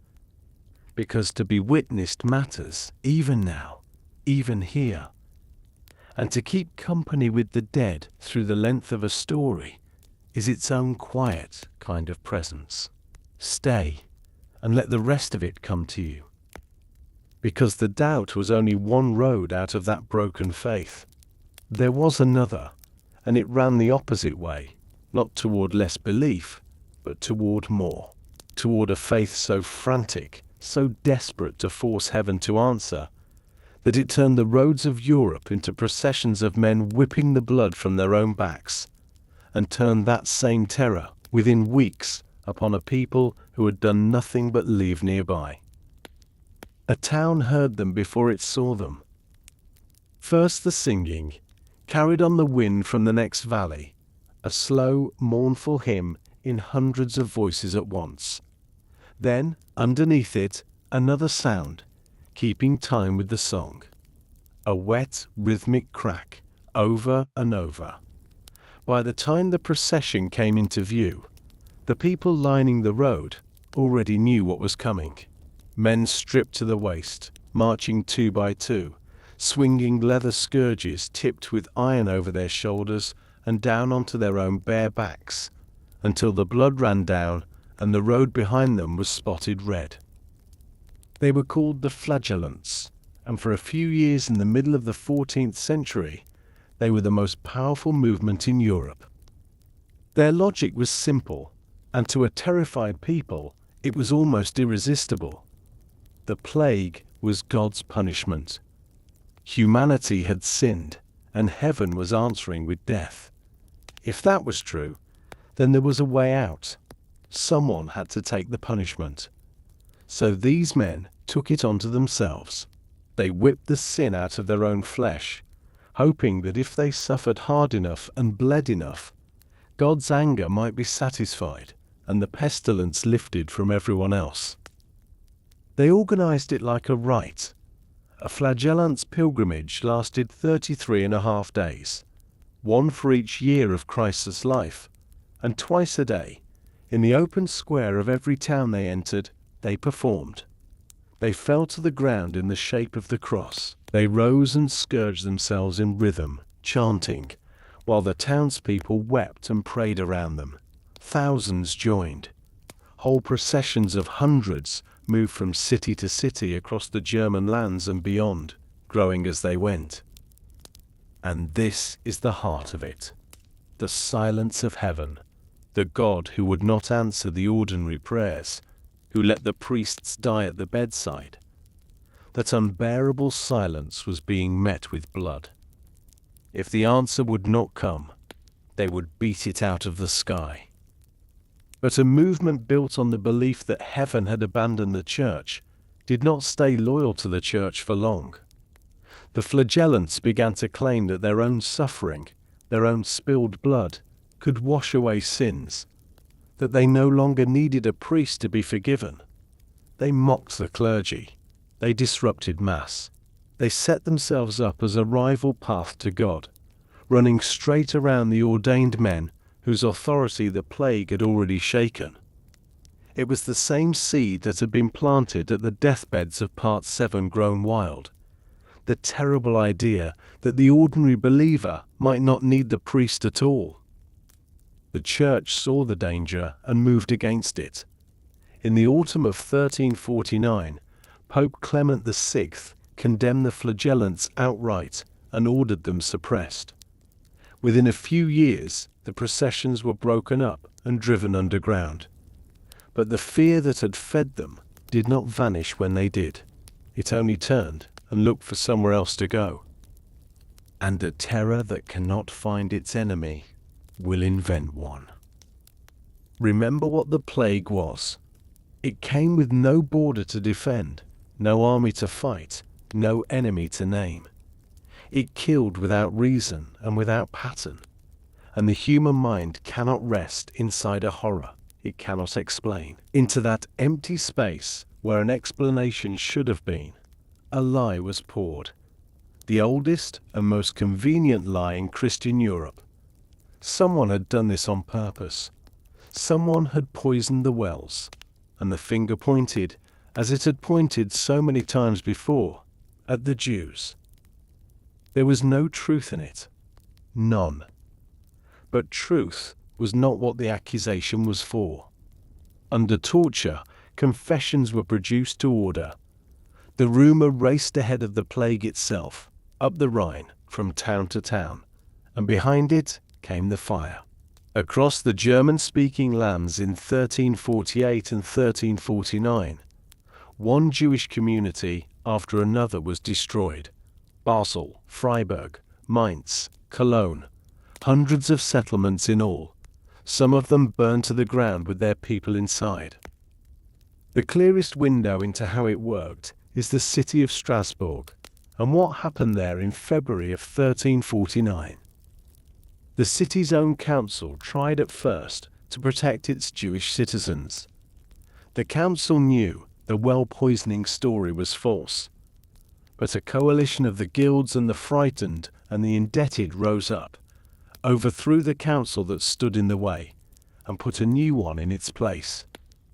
Because to be witnessed matters, even now, even here. And to keep company with the dead through the length of a story is its own quiet kind of presence. Stay, and let the rest of it come to you. Because the doubt was only one road out of that broken faith. There was another, and it ran the opposite way, not toward less belief, but toward more. Toward a faith so frantic, so desperate to force heaven to answer, that it turned the roads of Europe into processions of men whipping the blood from their own backs, and turned that same terror, within weeks, upon a people who had done nothing but live nearby. A town heard them before it saw them. First the singing, carried on the wind from the next valley, a slow, mournful hymn in hundreds of voices at once. Then, underneath it, another sound, keeping time with the song. A wet, rhythmic crack, over and over. By the time the procession came into view, the people lining the road already knew what was coming. Men stripped to the waist, marching 2 by 2, swinging leather scourges tipped with iron over their shoulders and down onto their own bare backs, until the blood ran down and the road behind them was spotted red. They were called the Flagellants, and for a few years in the middle of the 14th century, they were the most powerful movement in Europe. Their logic was simple, and to a terrified people, it was almost irresistible. The plague was God's punishment. Humanity had sinned, and heaven was answering with death. If that was true, then there was a way out. Someone had to take the punishment. So these men took it onto themselves. They whipped the sin out of their own flesh, hoping that if they suffered hard enough and bled enough, God's anger might be satisfied and the pestilence lifted from everyone else. They organized it like a rite. A flagellant's pilgrimage lasted 33.5 days, one for each year of Christ's life, and twice a day, in the open square of every town they entered, they performed. They fell to the ground in the shape of the cross. They rose and scourged themselves in rhythm, chanting, while the townspeople wept and prayed around them. Thousands joined. Whole processions of hundreds moved from city to city across the German lands and beyond, growing as they went. And this is the heart of it. The silence of heaven. The God who would not answer the ordinary prayers, who let the priests die at the bedside. That unbearable silence was being met with blood. If the answer would not come, they would beat it out of the sky. But a movement built on the belief that heaven had abandoned the church did not stay loyal to the church for long. The flagellants began to claim that their own suffering, their own spilled blood, could wash away sins, that they no longer needed a priest to be forgiven. They mocked the clergy. They disrupted Mass. They set themselves up as a rival path to God, running straight around the ordained men whose authority the plague had already shaken. It was the same seed that had been planted at the deathbeds of Part 7 grown wild. The terrible idea that the ordinary believer might not need the priest at all. The church saw the danger and moved against it. In the autumn of 1349, Pope Clement VI condemned the flagellants outright and ordered them suppressed. Within a few years, the processions were broken up and driven underground. But the fear that had fed them did not vanish when they did. It only turned and looked for somewhere else to go. And a terror that cannot find its enemy will invent one. Remember what the plague was. It came with no border to defend, no army to fight, no enemy to name. It killed without reason and without pattern. And the human mind cannot rest inside a horror it cannot explain. Into that empty space where an explanation should have been, a lie was poured. The oldest and most convenient lie in Christian Europe. Someone had done this on purpose. Someone had poisoned the wells, and the finger pointed, as it had pointed so many times before, at the Jews. There was no truth in it. None. But truth was not what the accusation was for. Under torture, confessions were produced to order. The rumor raced ahead of the plague itself, up the Rhine, from town to town, and behind it came the fire. Across the German-speaking lands in 1348 and 1349, one Jewish community after another was destroyed. Basel, Freiburg, Mainz, Cologne, hundreds of settlements in all, some of them burned to the ground with their people inside. The clearest window into how it worked is the city of Strasbourg, and what happened there in February of 1349. The city's own council tried at first to protect its Jewish citizens. The council knew the well-poisoning story was false, but a coalition of the guilds and the frightened and the indebted rose up, overthrew the council that stood in the way, and put a new one in its place,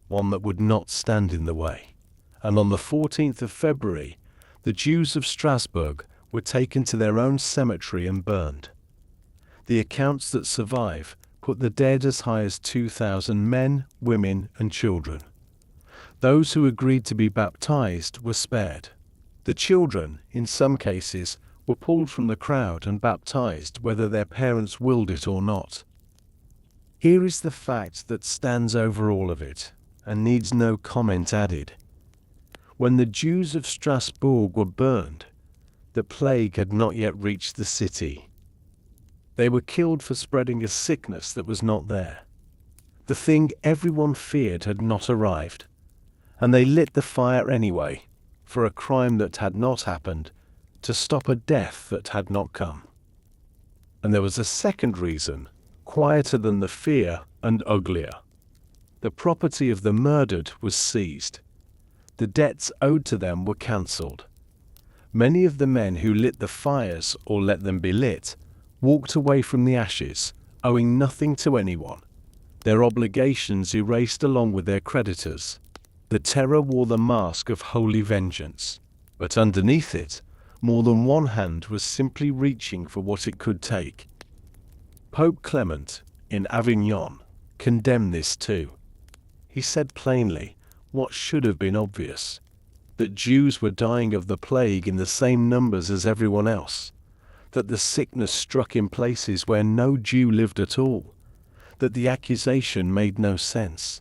one that would not stand in the way. And on the 14th of February, the Jews of Strasbourg were taken to their own cemetery and burned. The accounts that survive put the dead as high as 2,000 men, women, and children. Those who agreed to be baptized were spared. The children, in some cases, were pulled from the crowd and baptized whether their parents willed it or not. Here is the fact that stands over all of it, and needs no comment added. When the Jews of Strasbourg were burned, the plague had not yet reached the city. They were killed for spreading a sickness that was not there. The thing everyone feared had not arrived, and they lit the fire anyway, for a crime that had not happened, to stop a death that had not come. And there was a second reason, quieter than the fear and uglier. The property of the murdered was seized. The debts owed to them were cancelled. Many of the men who lit the fires or let them be lit walked away from the ashes, owing nothing to anyone, their obligations erased along with their creditors. The terror wore the mask of holy vengeance, but underneath it, more than one hand was simply reaching for what it could take. Pope Clement, in Avignon, condemned this too. He said plainly, what should have been obvious, that Jews were dying of the plague in the same numbers as everyone else, that the sickness struck in places where no Jew lived at all, that the accusation made no sense.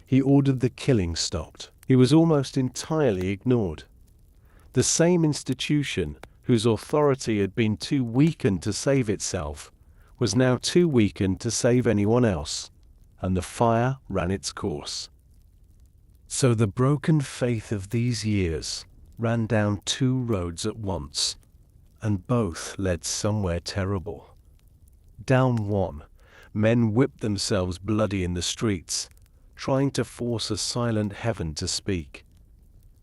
He ordered the killing stopped. He was almost entirely ignored. The same institution, whose authority had been too weakened to save itself, was now too weakened to save anyone else, and the fire ran its course. So the broken faith of these years ran down two roads at once, and both led somewhere terrible. Down one, men whipped themselves bloody in the streets, trying to force a silent heaven to speak.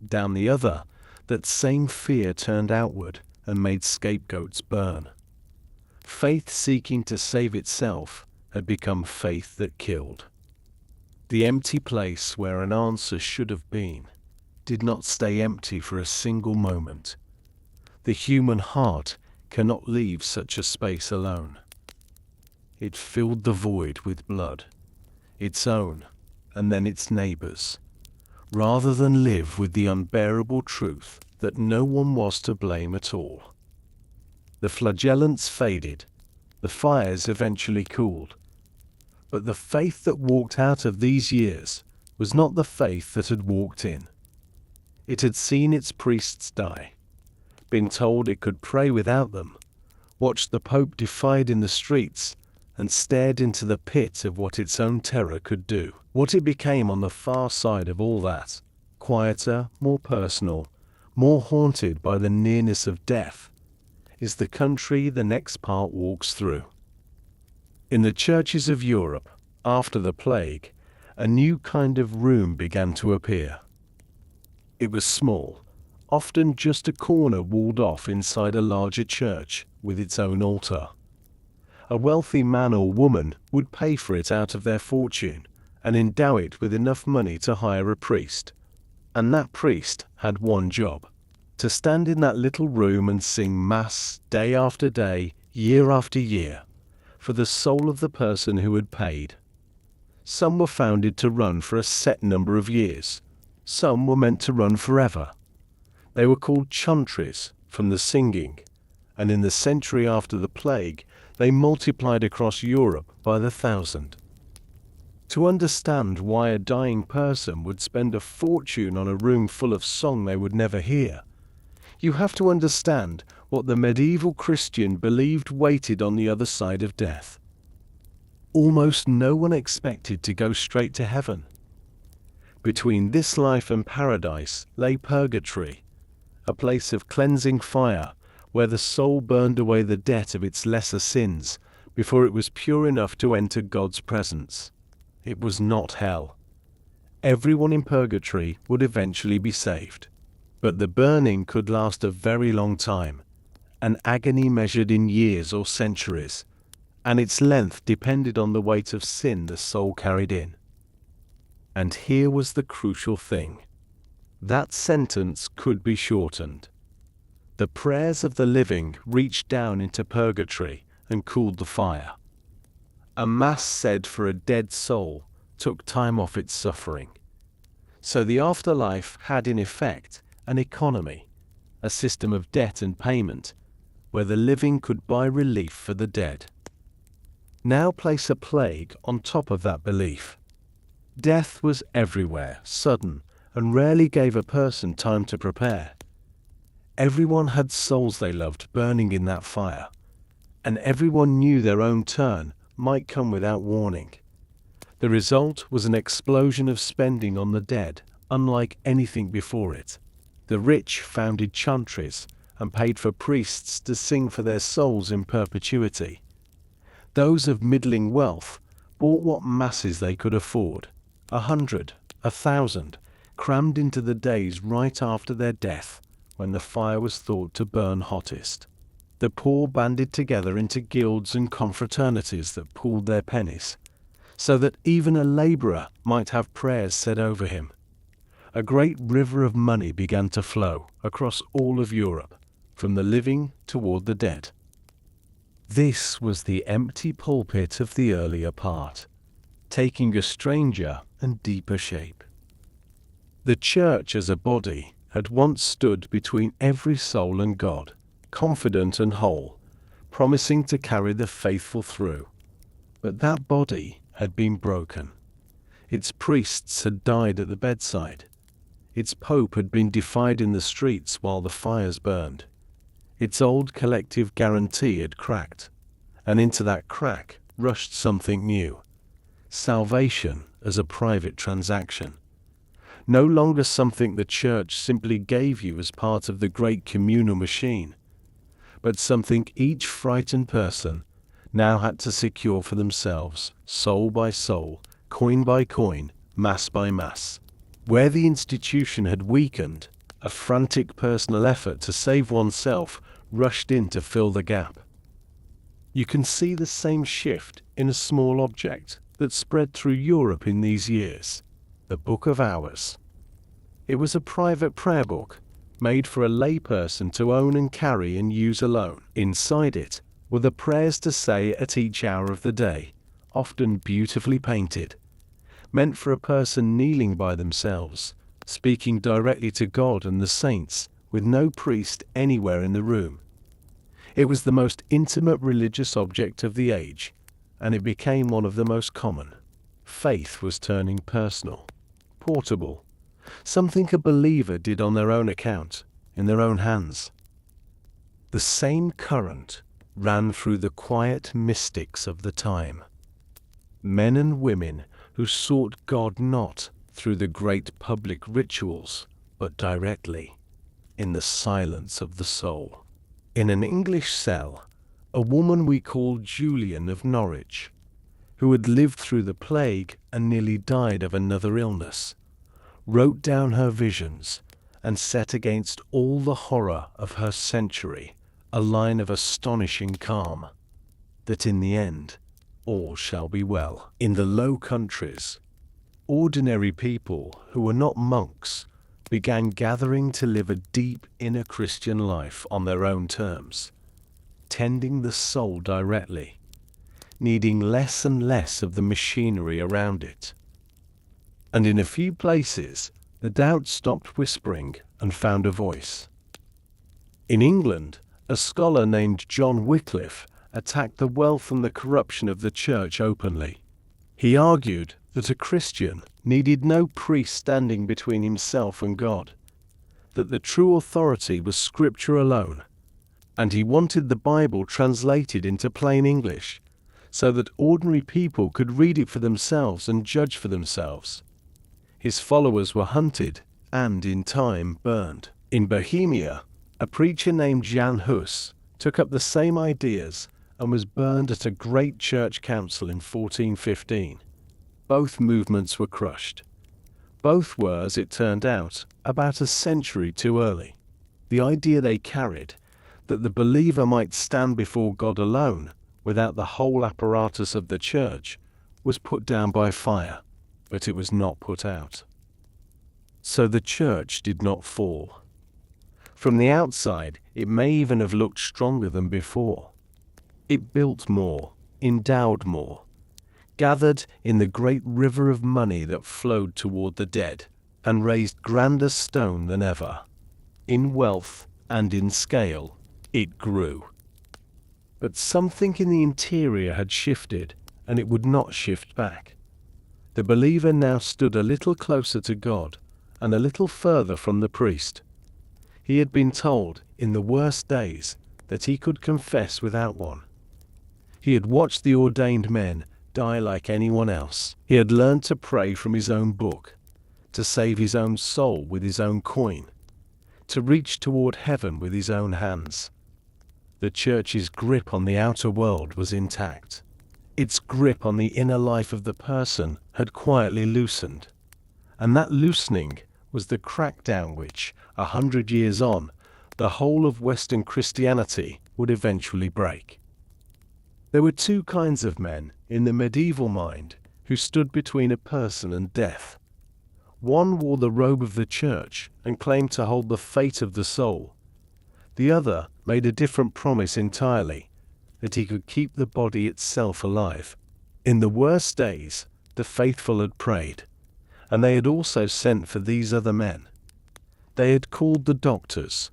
Down the other, that same fear turned outward and made scapegoats burn. Faith seeking to save itself had become faith that killed. The empty place where an answer should have been did not stay empty for a single moment. The human heart cannot leave such a space alone. It filled the void with blood, its own and then its neighbors, rather than live with the unbearable truth that no one was to blame at all. The flagellants faded, the fires eventually cooled, but the faith that walked out of these years was not the faith that had walked in. It had seen its priests die, been told it could pray without them, watched the Pope defied in the streets, and stared into the pit of what its own terror could do. What it became on the far side of all that, quieter, more personal, more haunted by the nearness of death, is the country the next part walks through. In the churches of Europe, after the plague, a new kind of room began to appear. It was small, often just a corner walled off inside a larger church with its own altar. A wealthy man or woman would pay for it out of their fortune and endow it with enough money to hire a priest. And that priest had one job: to stand in that little room and sing Mass day after day, year after year, for the soul of the person who had paid. Some were founded to run for a set number of years. Some were meant to run forever. They were called chantries, from the singing, and in the century after the plague, they multiplied across Europe by the thousand. To understand why a dying person would spend a fortune on a room full of song they would never hear, you have to understand what the medieval Christian believed waited on the other side of death. Almost no one expected to go straight to heaven. Between this life and paradise lay purgatory, a place of cleansing fire where the soul burned away the debt of its lesser sins before it was pure enough to enter God's presence. It was not hell. Everyone in purgatory would eventually be saved. But the burning could last a very long time, an agony measured in years or centuries, and its length depended on the weight of sin the soul carried in. And here was the crucial thing. That sentence could be shortened. The prayers of the living reached down into purgatory and cooled the fire. A mass said for a dead soul took time off its suffering. So the afterlife had in effect an economy, a system of debt and payment, where the living could buy relief for the dead. Now place a plague on top of that belief. Death was everywhere, sudden, and rarely gave a person time to prepare. Everyone had souls they loved burning in that fire, and everyone knew their own turn might come without warning. The result was an explosion of spending on the dead, unlike anything before it. The rich founded chantries and paid for priests to sing for their souls in perpetuity. Those of middling wealth bought what masses they could afford, 100, 1,000, crammed into the days right after their death, when the fire was thought to burn hottest. The poor banded together into guilds and confraternities that pooled their pennies, so that even a labourer might have prayers said over him. A great river of money began to flow across all of Europe, from the living toward the dead. This was the empty pulpit of the earlier part, taking a stranger and deeper shape. The church as a body had once stood between every soul and God, confident and whole, promising to carry the faithful through. But that body had been broken. Its priests had died at the bedside. Its pope had been defied in the streets while the fires burned. Its old collective guarantee had cracked, and into that crack rushed something new. Salvation as a private transaction. No longer something the church simply gave you as part of the great communal machine, but something each frightened person now had to secure for themselves, soul by soul, coin by coin, mass by mass. Where the institution had weakened, a frantic personal effort to save oneself rushed in to fill the gap. You can see the same shift in a small object that spread through Europe in these years, the Book of Hours. It was a private prayer book, made for a layperson to own and carry and use alone. Inside it were the prayers to say at each hour of the day, often beautifully painted, meant for a person kneeling by themselves, speaking directly to God and the saints, with no priest anywhere in the room. It was the most intimate religious object of the age, and it became one of the most common. Faith was turning personal, portable, something a believer did on their own account, in their own hands. The same current ran through the quiet mystics of the time. Men and women who sought God not through the great public rituals, but directly, in the silence of the soul. In an English cell, a woman we called Julian of Norwich, who had lived through the plague and nearly died of another illness, wrote down her visions and set against all the horror of her century a line of astonishing calm, that in the end all shall be well. In the Low Countries, ordinary people who were not monks began gathering to live a deep inner Christian life on their own terms, tending the soul directly, needing less and less of the machinery around it. And in a few places, the doubt stopped whispering and found a voice. In England, a scholar named John Wycliffe attacked the wealth and the corruption of the church openly. He argued that a Christian needed no priest standing between himself and God, that the true authority was Scripture alone, and he wanted the Bible translated into plain English, so that ordinary people could read it for themselves and judge for themselves. His followers were hunted and, in time, burned. In Bohemia, a preacher named Jan Hus took up the same ideas and was burned at a great church council in 1415. Both movements were crushed. Both were, as it turned out, about a century too early. The idea they carried, that the believer might stand before God alone, without the whole apparatus of the church, was put down by fire, but it was not put out. So the church did not fall. From the outside, it may even have looked stronger than before. It built more, endowed more, gathered in the great river of money that flowed toward the dead, and raised grander stone than ever. In wealth and in scale, it grew. But something in the interior had shifted, and it would not shift back. The believer now stood a little closer to God, and a little further from the priest. He had been told, in the worst days, that he could confess without one. He had watched the ordained men die like anyone else. He had learned to pray from his own book, to save his own soul with his own coin, to reach toward heaven with his own hands. The church's grip on the outer world was intact. Its grip on the inner life of the person had quietly loosened. And that loosening was the crackdown which, 100 years on, the whole of Western Christianity would eventually break. There were two kinds of men in the medieval mind who stood between a person and death. One wore the robe of the church and claimed to hold the fate of the soul. The other made a different promise entirely, that he could keep the body itself alive. In the worst days, the faithful had prayed, and they had also sent for these other men. They had called the doctors.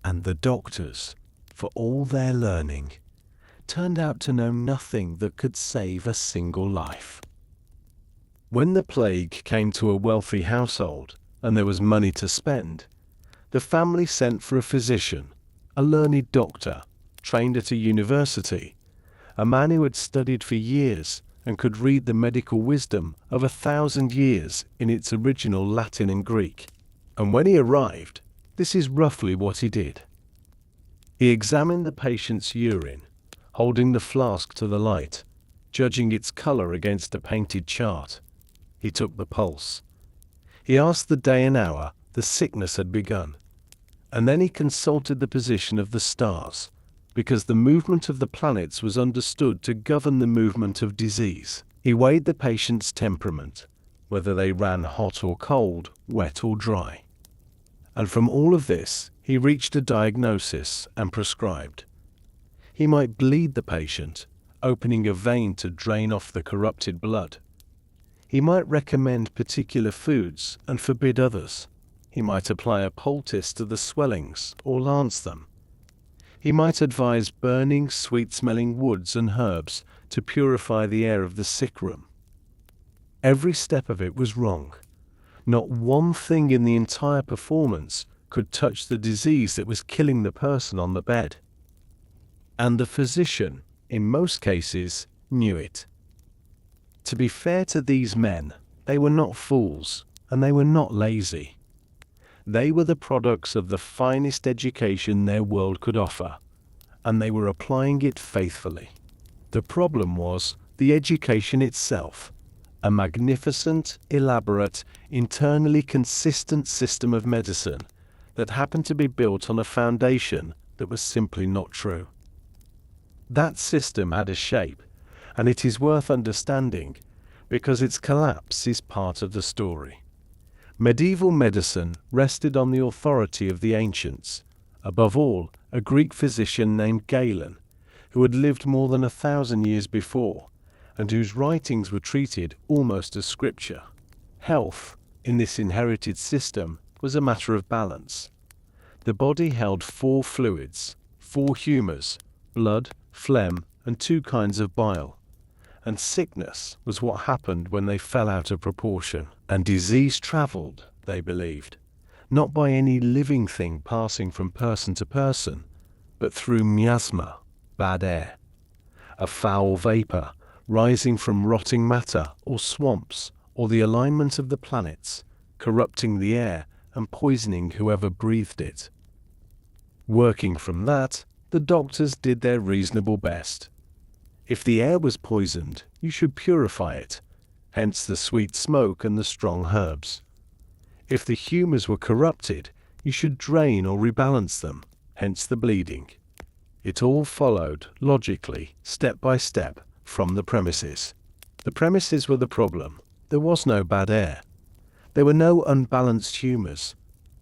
And the doctors, for all their learning, turned out to know nothing that could save a single life. When the plague came to a wealthy household, and there was money to spend, the family sent for a physician, a learned doctor, trained at a university, a man who had studied for years and could read the medical wisdom of 1,000 years in its original Latin and Greek. And when he arrived, this is roughly what he did. He examined the patient's urine, holding the flask to the light, judging its color against a painted chart. He took the pulse. He asked the day and hour the sickness had begun. And then he consulted the position of the stars, because the movement of the planets was understood to govern the movement of disease. He weighed the patient's temperament, whether they ran hot or cold, wet or dry. And from all of this, he reached a diagnosis and prescribed. He might bleed the patient, opening a vein to drain off the corrupted blood. He might recommend particular foods and forbid others. He might apply a poultice to the swellings or lance them. He might advise burning sweet-smelling woods and herbs to purify the air of the sick room. Every step of it was wrong. Not one thing in the entire performance could touch the disease that was killing the person on the bed. And the physician, in most cases, knew it. To be fair to these men, they were not fools, and they were not lazy. They were the products of the finest education their world could offer, and they were applying it faithfully. The problem was the education itself, a magnificent, elaborate, internally consistent system of medicine that happened to be built on a foundation that was simply not true. That system had a shape, and it is worth understanding, because its collapse is part of the story. Medieval medicine rested on the authority of the ancients, above all, a Greek physician named Galen, who had lived more than 1,000 years before, and whose writings were treated almost as scripture. Health, in this inherited system, was a matter of balance. The body held 4 fluids, 4 humours, blood, phlegm, and 2 kinds of bile. And sickness was what happened when they fell out of proportion. And disease travelled, they believed, not by any living thing passing from person to person, but through miasma, bad air. a foul vapor rising from rotting matter or swamps, or the alignment of the planets, corrupting the air and poisoning whoever breathed it. Working from that, the doctors did their reasonable best. If the air was poisoned, you should purify it, hence the sweet smoke and the strong herbs. If the humors were corrupted, you should drain or rebalance them, hence the bleeding. It all followed, logically, step by step, from the premises. The premises were the problem. There was no bad air. There were no unbalanced humors.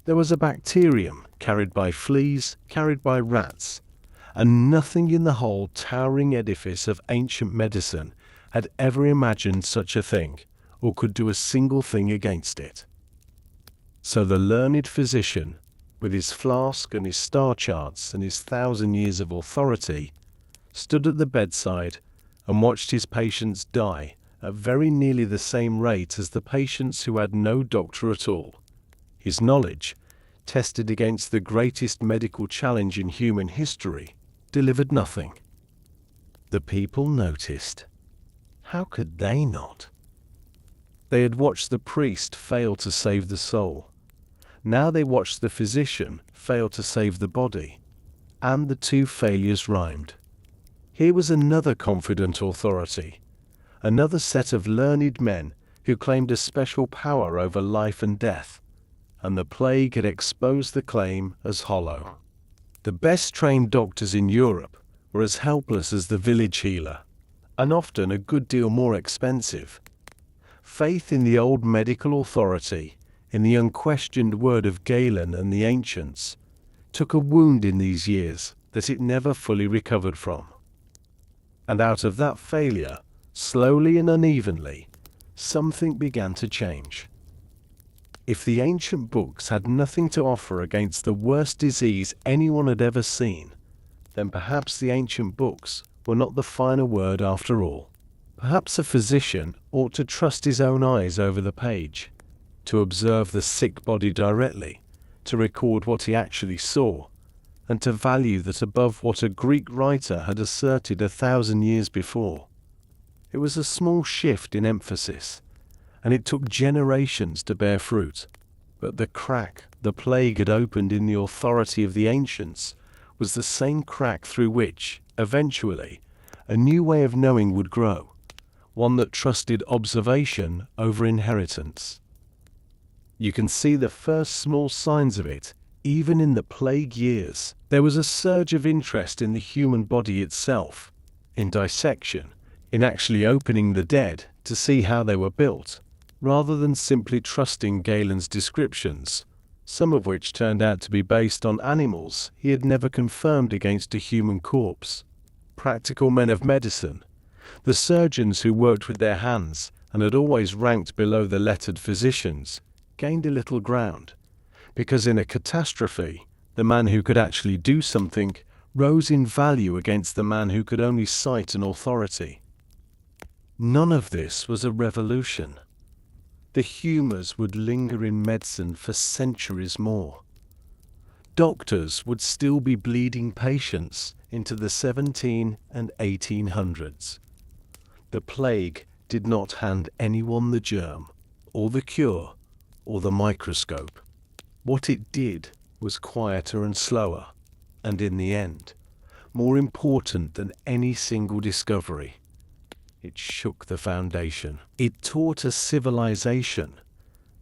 There was a bacterium, carried by fleas, carried by rats, and nothing in the whole towering edifice of ancient medicine had ever imagined such a thing, or could do a single thing against it. So the learned physician, with his flask and his star charts and his 1,000 years of authority, stood at the bedside and watched his patients die at very nearly the same rate as the patients who had no doctor at all. His knowledge, tested against the greatest medical challenge in human history, delivered nothing. The people noticed. How could they not? They had watched the priest fail to save the soul. Now they watched the physician fail to save the body. And the two failures rhymed. Here was another confident authority, another set of learned men who claimed a special power over life and death, and the plague had exposed the claim as hollow. The best trained doctors in Europe were as helpless as the village healer, and often a good deal more expensive. Faith in the old medical authority, in the unquestioned word of Galen and the ancients, took a wound in these years that it never fully recovered from. And out of that failure, slowly and unevenly, something began to change. If the ancient books had nothing to offer against the worst disease anyone had ever seen, then perhaps the ancient books were not the final word after all. Perhaps a physician ought to trust his own eyes over the page, to observe the sick body directly, to record what he actually saw, and to value that above what a Greek writer had asserted 1,000 years before. It was a small shift in emphasis, and it took generations to bear fruit. But the crack the plague had opened in the authority of the ancients was the same crack through which, eventually, a new way of knowing would grow, one that trusted observation over inheritance. You can see the first small signs of it, even in the plague years. There was a surge of interest in the human body itself, in dissection, in actually opening the dead to see how they were built, rather than simply trusting Galen's descriptions, some of which turned out to be based on animals he had never confirmed against a human corpse. Practical men of medicine, the surgeons who worked with their hands and had always ranked below the lettered physicians, gained a little ground, because in a catastrophe, the man who could actually do something rose in value against the man who could only cite an authority. None of this was a revolution. The humors would linger in medicine for centuries more. Doctors would still be bleeding patients into the 17 and 1800s. The plague did not hand anyone the germ, or the cure, or the microscope. What it did was quieter and slower, and in the end, more important than any single discovery. It shook the foundation. It taught a civilization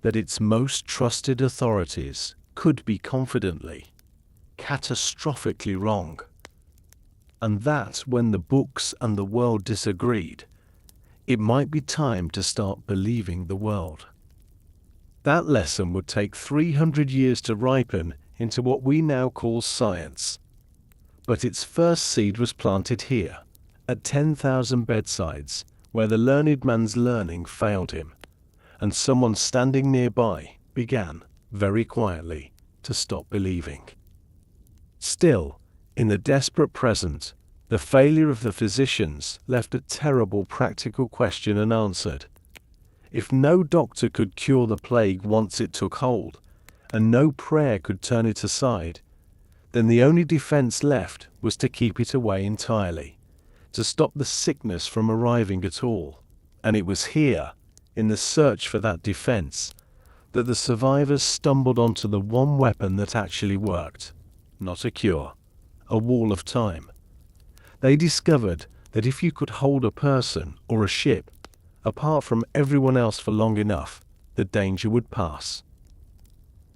that its most trusted authorities could be confidently, catastrophically wrong, and that when the books and the world disagreed, it might be time to start believing the world. That lesson would take 300 years to ripen into what we now call science. But its first seed was planted here, at 10,000 bedsides, where the learned man's learning failed him, and someone standing nearby began, very quietly, to stop believing. Still, in the desperate present, the failure of the physicians left a terrible practical question unanswered. If no doctor could cure the plague once it took hold, and no prayer could turn it aside, then the only defense left was to keep it away entirely, to stop the sickness from arriving at all. And it was here, in the search for that defense, that the survivors stumbled onto the one weapon that actually worked. Not a cure, a wall of time. They discovered that if you could hold a person or a ship apart from everyone else for long enough, the danger would pass.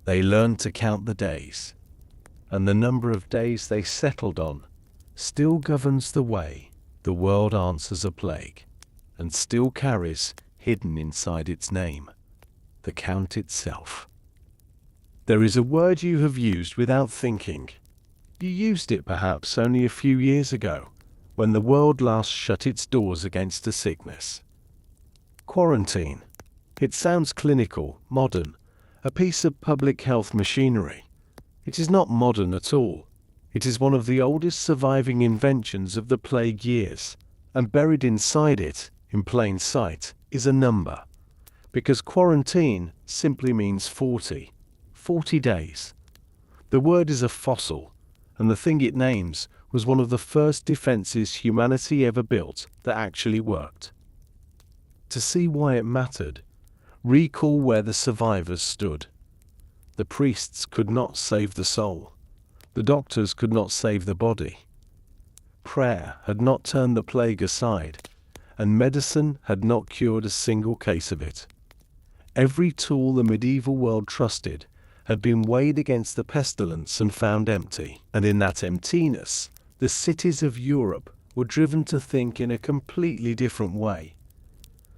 They learned to count the days, and the number of days they settled on still governs the way the world answers a plague, and still carries, hidden inside its name, the count itself. There is a word you have used without thinking. You used it perhaps only a few years ago, when the world last shut its doors against a sickness. Quarantine. It sounds clinical, modern, a piece of public health machinery. It is not modern at all. It is one of the oldest surviving inventions of the plague years, and buried inside it, in plain sight, is a number. Because quarantine simply means 40. 40 days. The word is a fossil, and the thing it names was one of the first defenses humanity ever built that actually worked. To see why it mattered, recall where the survivors stood. The priests could not save the soul. The doctors could not save the body. Prayer had not turned the plague aside, and medicine had not cured a single case of it. Every tool the medieval world trusted had been weighed against the pestilence and found empty. And in that emptiness, the cities of Europe were driven to think in a completely different way.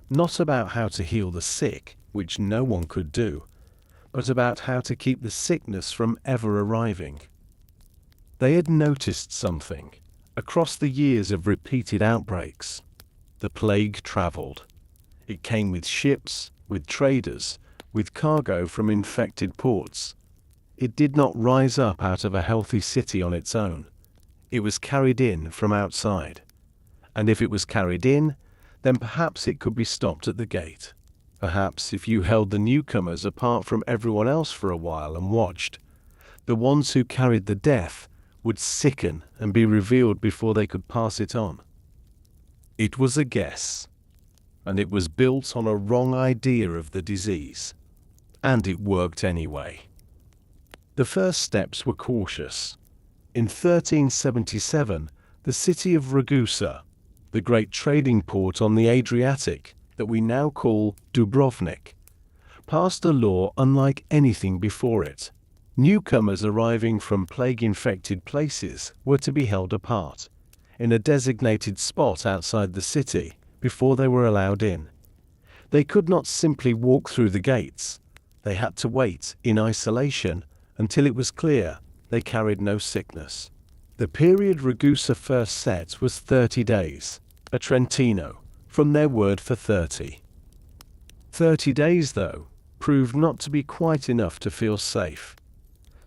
Not about how to heal the sick, which no one could do, but about how to keep the sickness from ever arriving. They had noticed something. Across the years of repeated outbreaks, the plague traveled. It came with ships, with traders, with cargo from infected ports. It did not rise up out of a healthy city on its own. It was carried in from outside. And if it was carried in, then perhaps it could be stopped at the gate. Perhaps if you held the newcomers apart from everyone else for a while and watched, the ones who carried the death would sicken and be revealed before they could pass it on. It was a guess, and it was built on a wrong idea of the disease. And it worked anyway. The first steps were cautious. In 1377, the city of Ragusa, the great trading port on the Adriatic that we now call Dubrovnik, passed a law unlike anything before it. Newcomers arriving from plague-infected places were to be held apart, in a designated spot outside the city, before they were allowed in. They could not simply walk through the gates. They had to wait, in isolation, until it was clear they carried no sickness. The period Ragusa first set was 30 days, a Trentino, from their word for 30. 30 days, though, proved not to be quite enough to feel safe.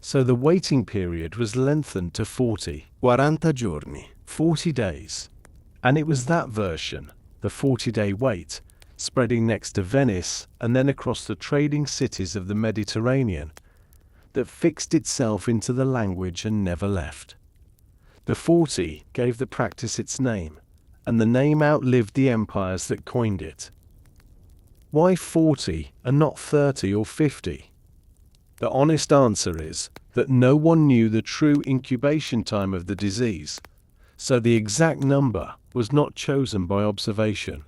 So the waiting period was lengthened to 40 giorni, 40 days. And it was that version, the 40-day wait, spreading next to Venice and then across the trading cities of the Mediterranean, that fixed itself into the language and never left. The 40 gave the practice its name, and the name outlived the empires that coined it. Why 40 and not 30 or 50? The honest answer is that no one knew the true incubation time of the disease, so the exact number was not chosen by observation.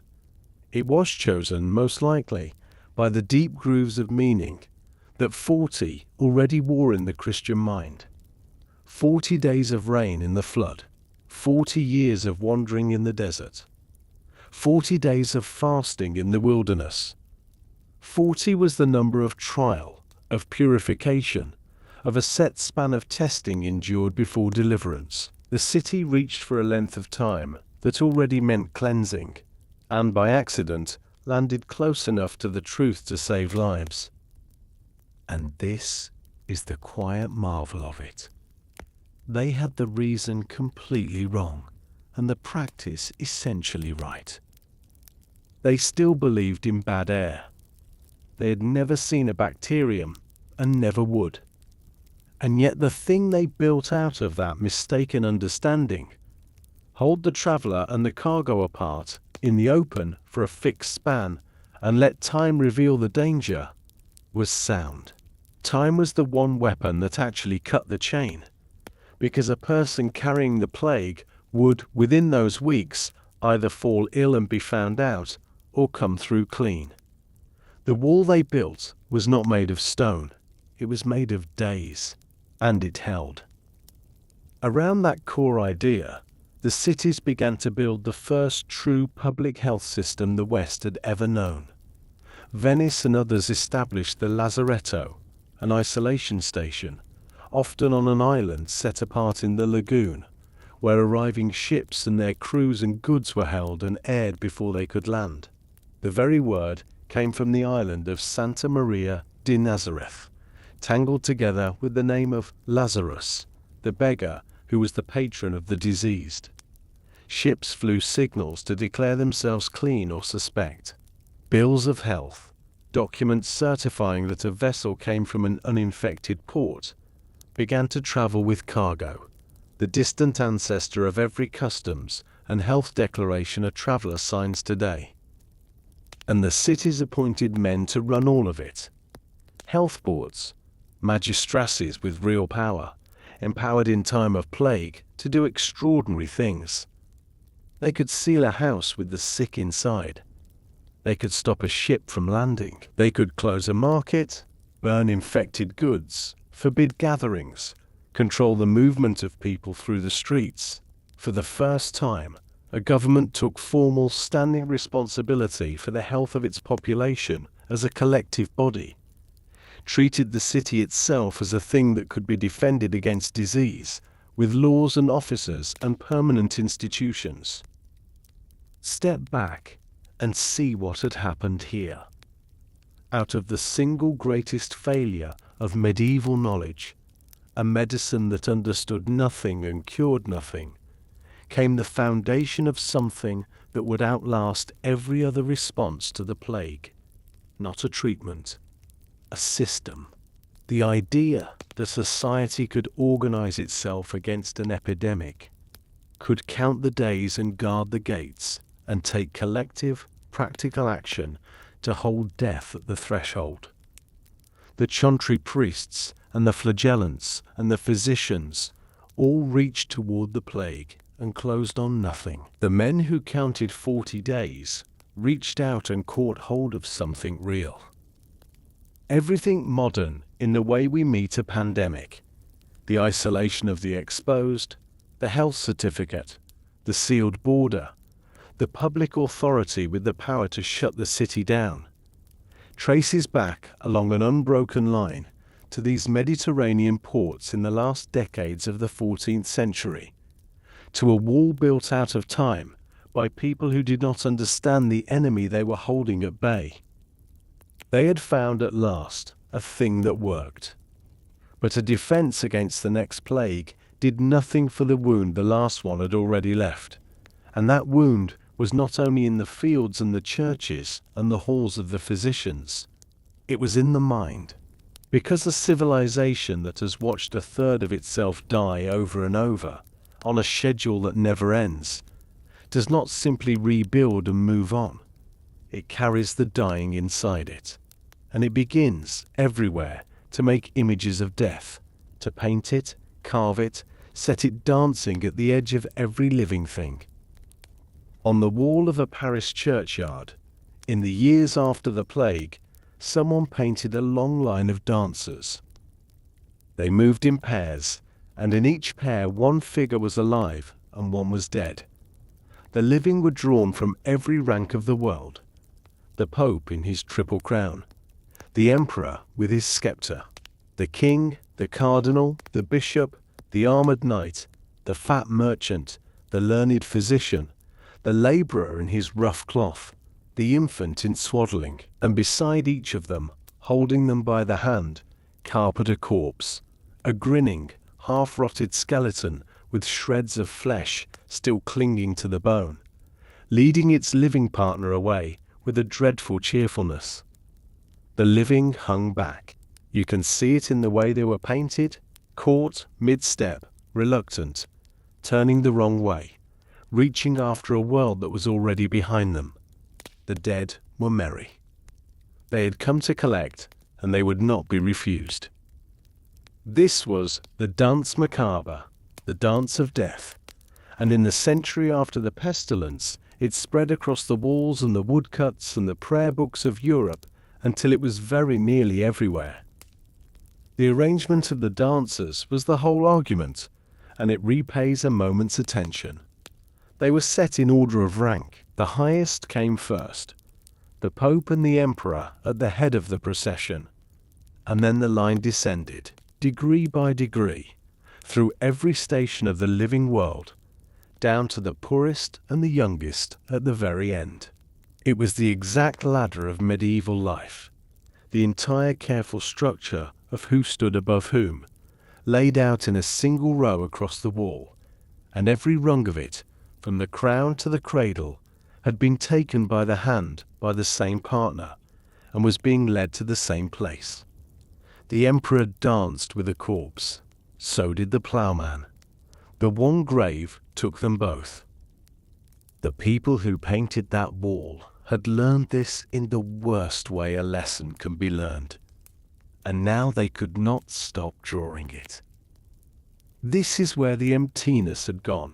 It was chosen, most likely, by the deep grooves of meaning that 40 already wore in the Christian mind. 40 days of rain in the flood, 40 years of wandering in the desert, 40 days of fasting in the wilderness. 40 was the number of trial, of purification, of a set span of testing endured before deliverance. The city reached for a length of time that already meant cleansing, and by accident landed close enough to the truth to save lives. And this is the quiet marvel of it. They had the reason completely wrong, and the practice essentially right. They still believed in bad air. They had never seen a bacterium, and never would. And yet the thing they built out of that mistaken understanding, hold the traveler and the cargo apart, in the open, for a fixed span, and let time reveal the danger, was sound. Time was the one weapon that actually cut the chain, because a person carrying the plague would, within those weeks, either fall ill and be found out, or come through clean. The wall they built was not made of stone, it was made of days, and it held. Around that core idea, the cities began to build the first true public health system the West had ever known. Venice and others established the lazaretto, an isolation station, often on an island set apart in the lagoon, where arriving ships and their crews and goods were held and aired before they could land. The very word came from the island of Santa Maria di Nazareth, tangled together with the name of Lazarus, the beggar who was the patron of the diseased. Ships flew signals to declare themselves clean or suspect. Bills of health, documents certifying that a vessel came from an uninfected port, began to travel with cargo, the distant ancestor of every customs and health declaration a traveler signs today. And the cities appointed men to run all of it. Health boards, magistracies with real power, empowered in time of plague to do extraordinary things. They could seal a house with the sick inside. They could stop a ship from landing. They could close a market, burn infected goods, forbid gatherings, control the movement of people through the streets. For the first time, a government took formal standing responsibility for the health of its population as a collective body, treated the city itself as a thing that could be defended against disease, with laws and officers and permanent institutions. Step back and see what had happened here. Out of the single greatest failure of medieval knowledge, a medicine that understood nothing and cured nothing, came the foundation of something that would outlast every other response to the plague. Not a treatment, a system. The idea that society could organize itself against an epidemic, could count the days and guard the gates, and take collective, practical action to hold death at the threshold. The chauntry priests and the flagellants and the physicians all reached toward the plague and closed on nothing. The men who counted 40 days reached out and caught hold of something real. Everything modern in the way we meet a pandemic, the isolation of the exposed, the health certificate, the sealed border, the public authority with the power to shut the city down, traces back along an unbroken line to these Mediterranean ports in the last decades of the 14th century, to a wall built out of time by people who did not understand the enemy they were holding at bay. They had found at last a thing that worked. But a defense against the next plague did nothing for the wound the last one had already left. And that wound was not only in the fields and the churches and the halls of the physicians. It was in the mind. Because a civilization that has watched a third of itself die over and over, on a schedule that never ends, does not simply rebuild and move on. It carries the dying inside it. And it begins, everywhere, to make images of death, to paint it, carve it, set it dancing at the edge of every living thing. On the wall of a Paris churchyard, in the years after the plague, someone painted a long line of dancers. They moved in pairs, and in each pair one figure was alive and one was dead. The living were drawn from every rank of the world. The Pope in his triple crown, the Emperor with his scepter, the King, the Cardinal, the Bishop, the armored knight, the fat merchant, the learned physician, the laborer in his rough cloth, the infant in swaddling, and beside each of them, holding them by the hand, carped a corpse, a grinning, half-rotted skeleton with shreds of flesh still clinging to the bone, leading its living partner away with a dreadful cheerfulness. The living hung back. You can see it in the way they were painted, caught mid-step, reluctant, turning the wrong way, reaching after a world that was already behind them. The dead were merry. They had come to collect, and they would not be refused. This was the Danse Macabre, the dance of death, and in the century after the pestilence, it spread across the walls and the woodcuts and the prayer books of Europe until it was very nearly everywhere. The arrangement of the dancers was the whole argument, and it repays a moment's attention. They were set in order of rank. The highest came first, the Pope and the Emperor at the head of the procession, and then the line descended, degree by degree, through every station of the living world, down to the poorest and the youngest at the very end. It was the exact ladder of medieval life, the entire careful structure of who stood above whom, laid out in a single row across the wall, and every rung of it, from the crown to the cradle, had been taken by the hand by the same partner, and was being led to the same place. The emperor danced with a corpse, so did the ploughman. The one grave took them both. The people who painted that wall had learned this in the worst way a lesson can be learned, and now they could not stop drawing it. This is where the emptiness had gone.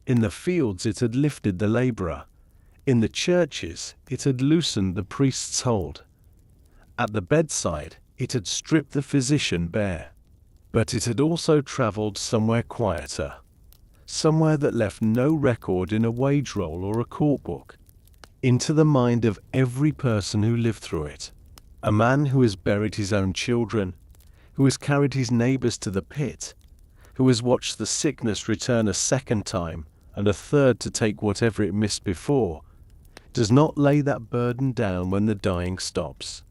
In the fields it had lifted the labourer. In the churches it had loosened the priest's hold. At the bedside it had stripped the physician bare. But it had also travelled somewhere quieter, somewhere that left no record in a wage roll or a court book, into the mind of every person who lived through it. A man who has buried his own children, who has carried his neighbours to the pit, who has watched the sickness return a second time and a third to take whatever it missed before, does not lay that burden down when the dying stops.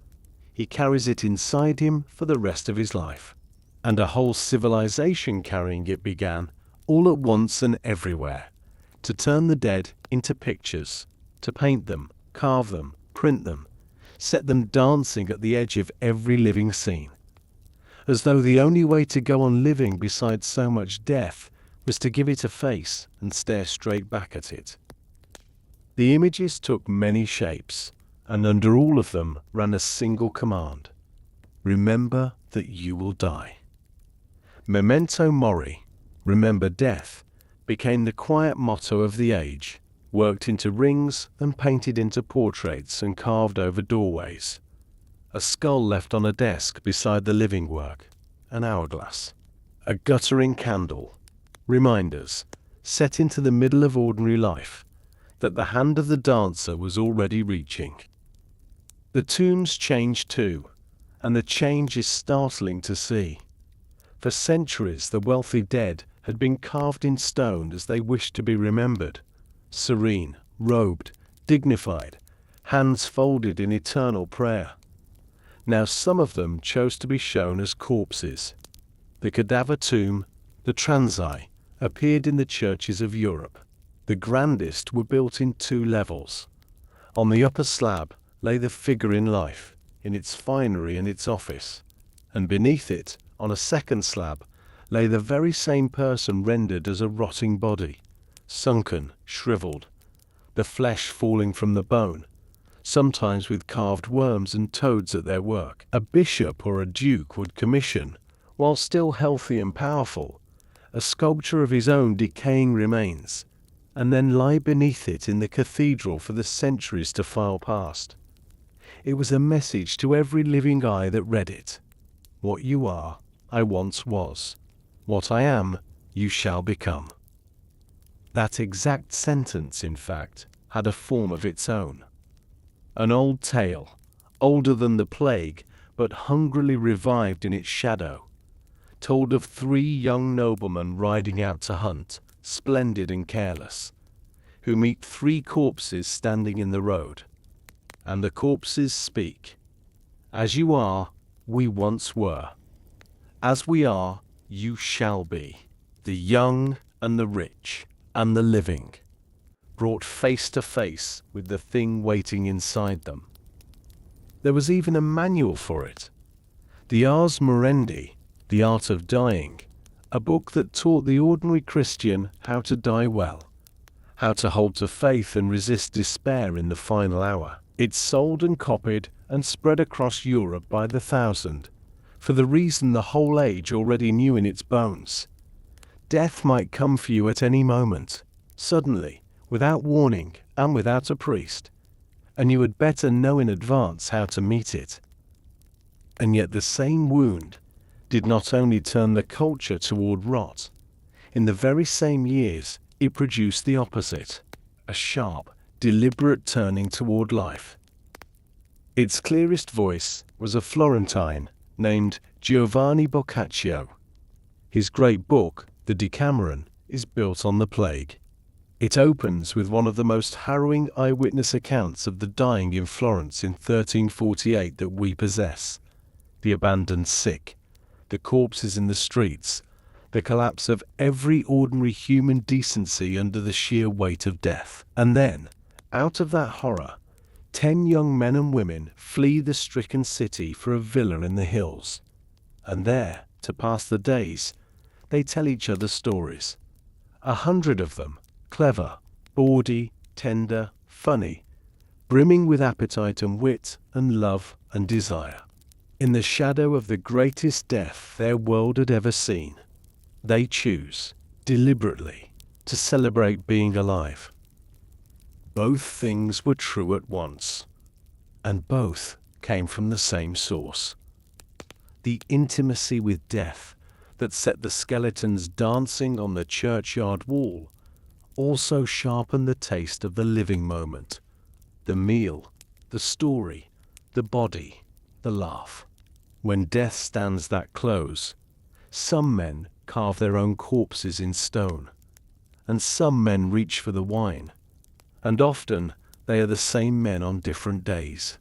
He carries it inside him for the rest of his life. And a whole civilization carrying it began, all at once and everywhere, to turn the dead into pictures, to paint them, carve them, print them, set them dancing at the edge of every living scene, as though the only way to go on living besides so much death was to give it a face and stare straight back at it. The images took many shapes, and under all of them ran a single command: remember that you will die. Memento mori, remember death, became the quiet motto of the age, worked into rings and painted into portraits and carved over doorways. A skull left on a desk beside the living work, an hourglass, a guttering candle, reminders, set into the middle of ordinary life, that the hand of the dancer was already reaching. The tombs changed too, and the change is startling to see. For centuries the wealthy dead had been carved in stone as they wished to be remembered, serene, robed, dignified, hands folded in eternal prayer. Now some of them chose to be shown as corpses. The cadaver tomb, the transi, appeared in the churches of Europe. The grandest were built in 2 levels. On the upper slab lay the figure in life, in its finery and its office, and beneath it, on a second slab, lay the very same person rendered as a rotting body, sunken, shriveled, the flesh falling from the bone, sometimes with carved worms and toads at their work. A bishop or a duke would commission, while still healthy and powerful, a sculpture of his own decaying remains, and then lie beneath it in the cathedral for the centuries to file past. It was a message to every living eye that read it. What you are, I once was. What I am, you shall become. That exact sentence, in fact, had a form of its own. An old tale, older than the plague, but hungrily revived in its shadow, told of 3 young noblemen riding out to hunt, splendid and careless, who meet 3 corpses standing in the road. And the corpses speak. As you are, we once were. As we are, you shall be. The young and the rich and the living, brought face to face with the thing waiting inside them. There was even a manual for it. The Ars Morendi, The Art of Dying, a book that taught the ordinary Christian how to die well, how to hold to faith and resist despair in the final hour. It's sold and copied and spread across Europe by the thousand, for the reason the whole age already knew in its bones. Death might come for you at any moment, suddenly, without warning and without a priest, and you had better know in advance how to meet it. And yet the same wound did not only turn the culture toward rot. In the very same years, it produced the opposite, a sharp, deliberate turning toward life. Its clearest voice was a Florentine named Giovanni Boccaccio. His great book, The Decameron, is built on the plague. It opens with one of the most harrowing eyewitness accounts of the dying in Florence in 1348 that we possess. The abandoned sick, the corpses in the streets, the collapse of every ordinary human decency under the sheer weight of death. And then, out of that horror, 10 young men and women flee the stricken city for a villa in the hills. And there, to pass the days, they tell each other stories. 100 of them, clever, bawdy, tender, funny, brimming with appetite and wit and love and desire. In the shadow of the greatest death their world had ever seen, they choose, deliberately, to celebrate being alive. Both things were true at once, and both came from the same source. The intimacy with death that set the skeletons dancing on the churchyard wall also sharpened the taste of the living moment, the meal, the story, the body, the laugh. When death stands that close, some men carve their own corpses in stone, and some men reach for the wine, and often they are the same men on different days.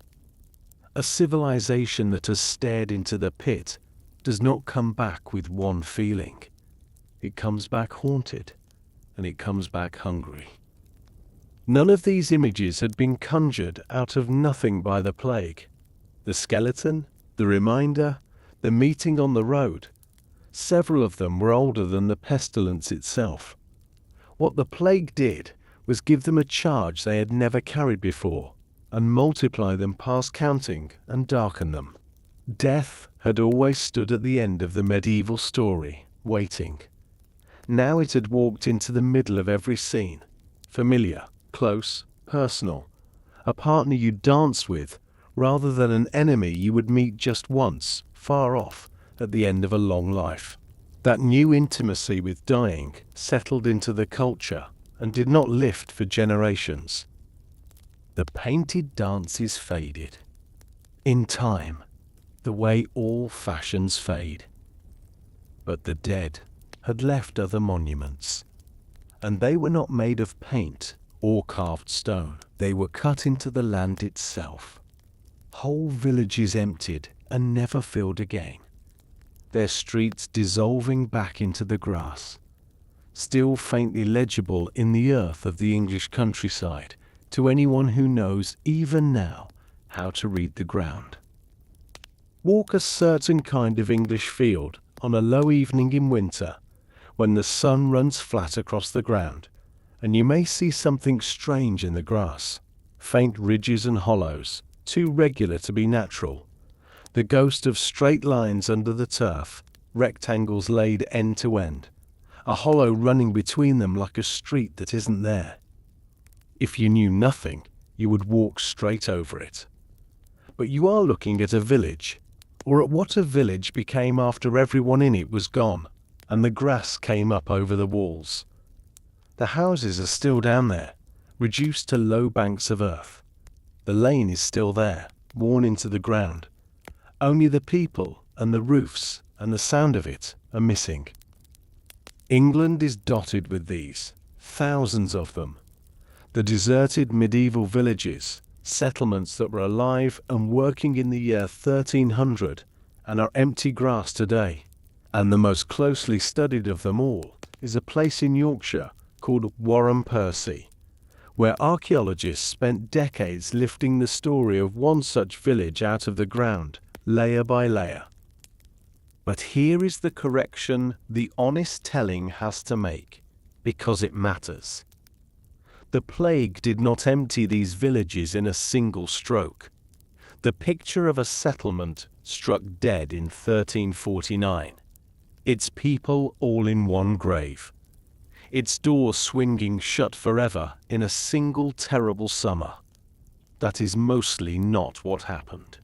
A civilization that has stared into the pit does not come back with one feeling. It comes back haunted, and it comes back hungry. None of these images had been conjured out of nothing by the plague. The skeleton, the reminder, the meeting on the road, several of them were older than the pestilence itself. What the plague did was give them a charge they had never carried before, and multiply them past counting and darken them. Death had always stood at the end of the medieval story, waiting. Now it had walked into the middle of every scene, familiar, close, personal, a partner you danced with, rather than an enemy you would meet just once, far off, at the end of a long life. That new intimacy with dying settled into the culture and did not lift for generations. The painted dances faded. In time, the way all fashions fade. But the dead had left other monuments, and they were not made of paint or carved stone. They were cut into the land itself. Whole villages emptied and never filled again, their streets dissolving back into the grass, still faintly legible in the earth of the English countryside to anyone who knows even now how to read the ground. Walk a certain kind of English field on a low evening in winter, when the sun runs flat across the ground, and you may see something strange in the grass, faint ridges and hollows, too regular to be natural, the ghost of straight lines under the turf, rectangles laid end to end, a hollow running between them like a street that isn't there. If you knew nothing, you would walk straight over it. But you are looking at a village, or at what a village became after everyone in it was gone, and the grass came up over the walls. The houses are still down there, reduced to low banks of earth. The lane is still there, worn into the ground. Only the people and the roofs and the sound of it are missing. England is dotted with these, thousands of them. The deserted medieval villages, settlements that were alive and working in the year 1300 and are empty grass today. And the most closely studied of them all is a place in Yorkshire called Warren Percy, where archaeologists spent decades lifting the story of one such village out of the ground, layer by layer. But here is the correction the honest telling has to make, because it matters. The plague did not empty these villages in a single stroke. The picture of a settlement struck dead in 1349. Its people all in one grave. Its doors swinging shut forever in a single terrible summer. That is mostly not what happened.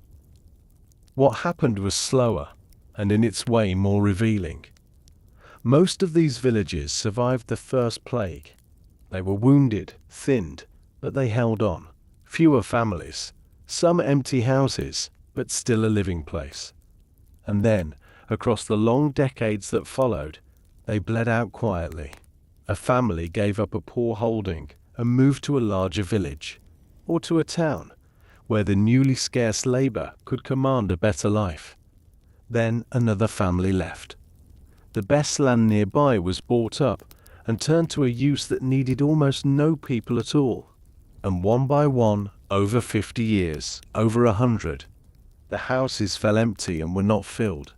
What happened was slower, and in its way more revealing. Most of these villages survived the first plague. They were wounded, thinned, but they held on. Fewer families, some empty houses, but still a living place. And then, across the long decades that followed, they bled out quietly. A family gave up a poor holding and moved to a larger village, or to a town, where the newly scarce labor could command a better life. Then another family left. The best land nearby was bought up and turned to a use that needed almost no people at all. And one by one, over 50 years, over 100, the houses fell empty and were not filled,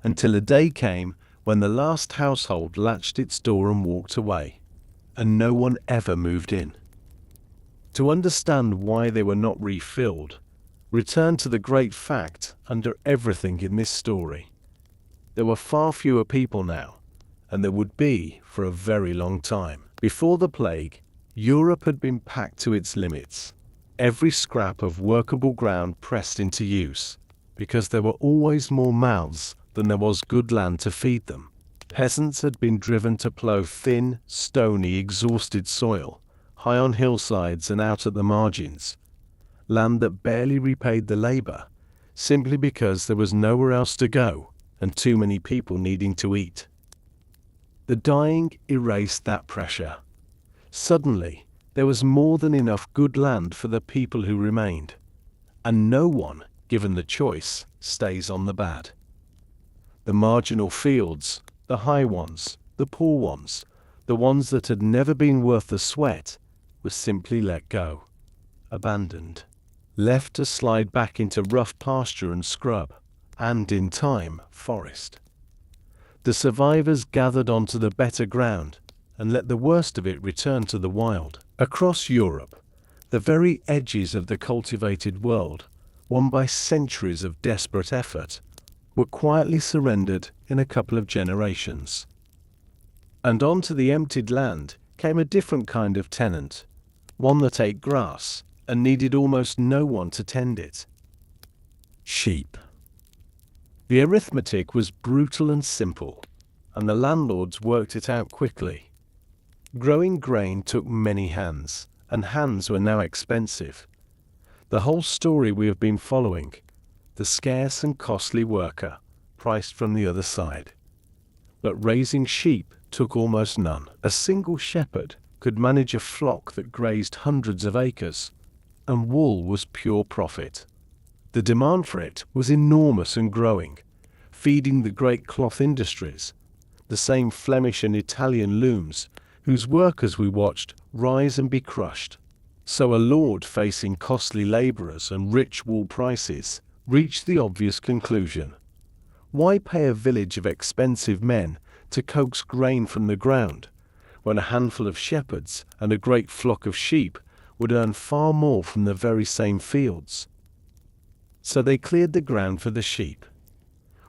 until a day came when the last household latched its door and walked away, and no one ever moved in. To understand why they were not refilled, return to the great fact under everything in this story. There were far fewer people now, and there would be for a very long time. Before the plague, Europe had been packed to its limits. Every scrap of workable ground pressed into use, because there were always more mouths than there was good land to feed them. Peasants had been driven to plough thin, stony, exhausted soil, high on hillsides and out at the margins, land that barely repaid the labor, simply because there was nowhere else to go and too many people needing to eat. The dying erased that pressure. Suddenly, there was more than enough good land for the people who remained, and no one, given the choice, stays on the bad. The marginal fields, the high ones, the poor ones, the ones that had never been worth the sweat, were simply let go, abandoned, left to slide back into rough pasture and scrub, and in time, forest. The survivors gathered onto the better ground and let the worst of it return to the wild. Across Europe, the very edges of the cultivated world, won by centuries of desperate effort, were quietly surrendered in a couple of generations. And onto the emptied land came a different kind of tenant, one that ate grass and needed almost no one to tend it. Sheep. The arithmetic was brutal and simple, and the landlords worked it out quickly. Growing grain took many hands, and hands were now expensive. The whole story we have been following, the scarce and costly worker, priced from the other side. But raising sheep took almost none. A single shepherd could manage a flock that grazed hundreds of acres, and wool was pure profit. The demand for it was enormous and growing, feeding the great cloth industries, the same Flemish and Italian looms whose workers we watched rise and be crushed. So a lord facing costly laborers and rich wool prices reached the obvious conclusion. Why pay a village of expensive men to coax grain from the ground, when a handful of shepherds and a great flock of sheep would earn far more from the very same fields? So they cleared the ground for the sheep.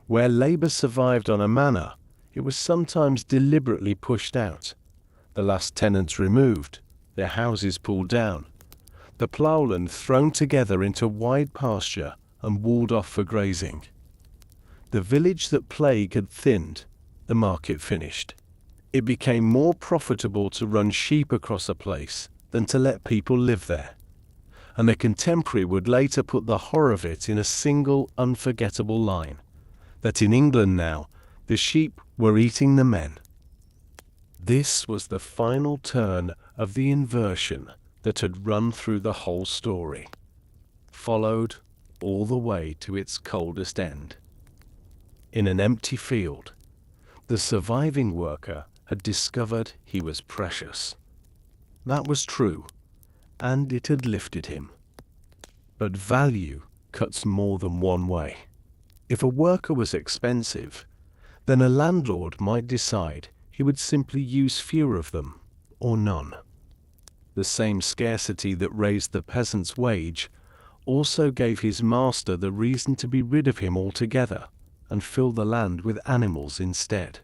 Where labor survived on a manor, it was sometimes deliberately pushed out, the last tenants removed, their houses pulled down, the ploughland thrown together into wide pasture and walled off for grazing. The village that plague had thinned, the market finished. It became more profitable to run sheep across a place than to let people live there. And a contemporary would later put the horror of it in a single unforgettable line, that in England now, the sheep were eating the men. This was the final turn of the inversion that had run through the whole story, followed all the way to its coldest end. In an empty field, the surviving worker had discovered he was precious. That was true, and it had lifted him. But value cuts more than one way. If a worker was expensive, then a landlord might decide he would simply use fewer of them, or none. The same scarcity that raised the peasant's wage also gave his master the reason to be rid of him altogether and fill the land with animals instead.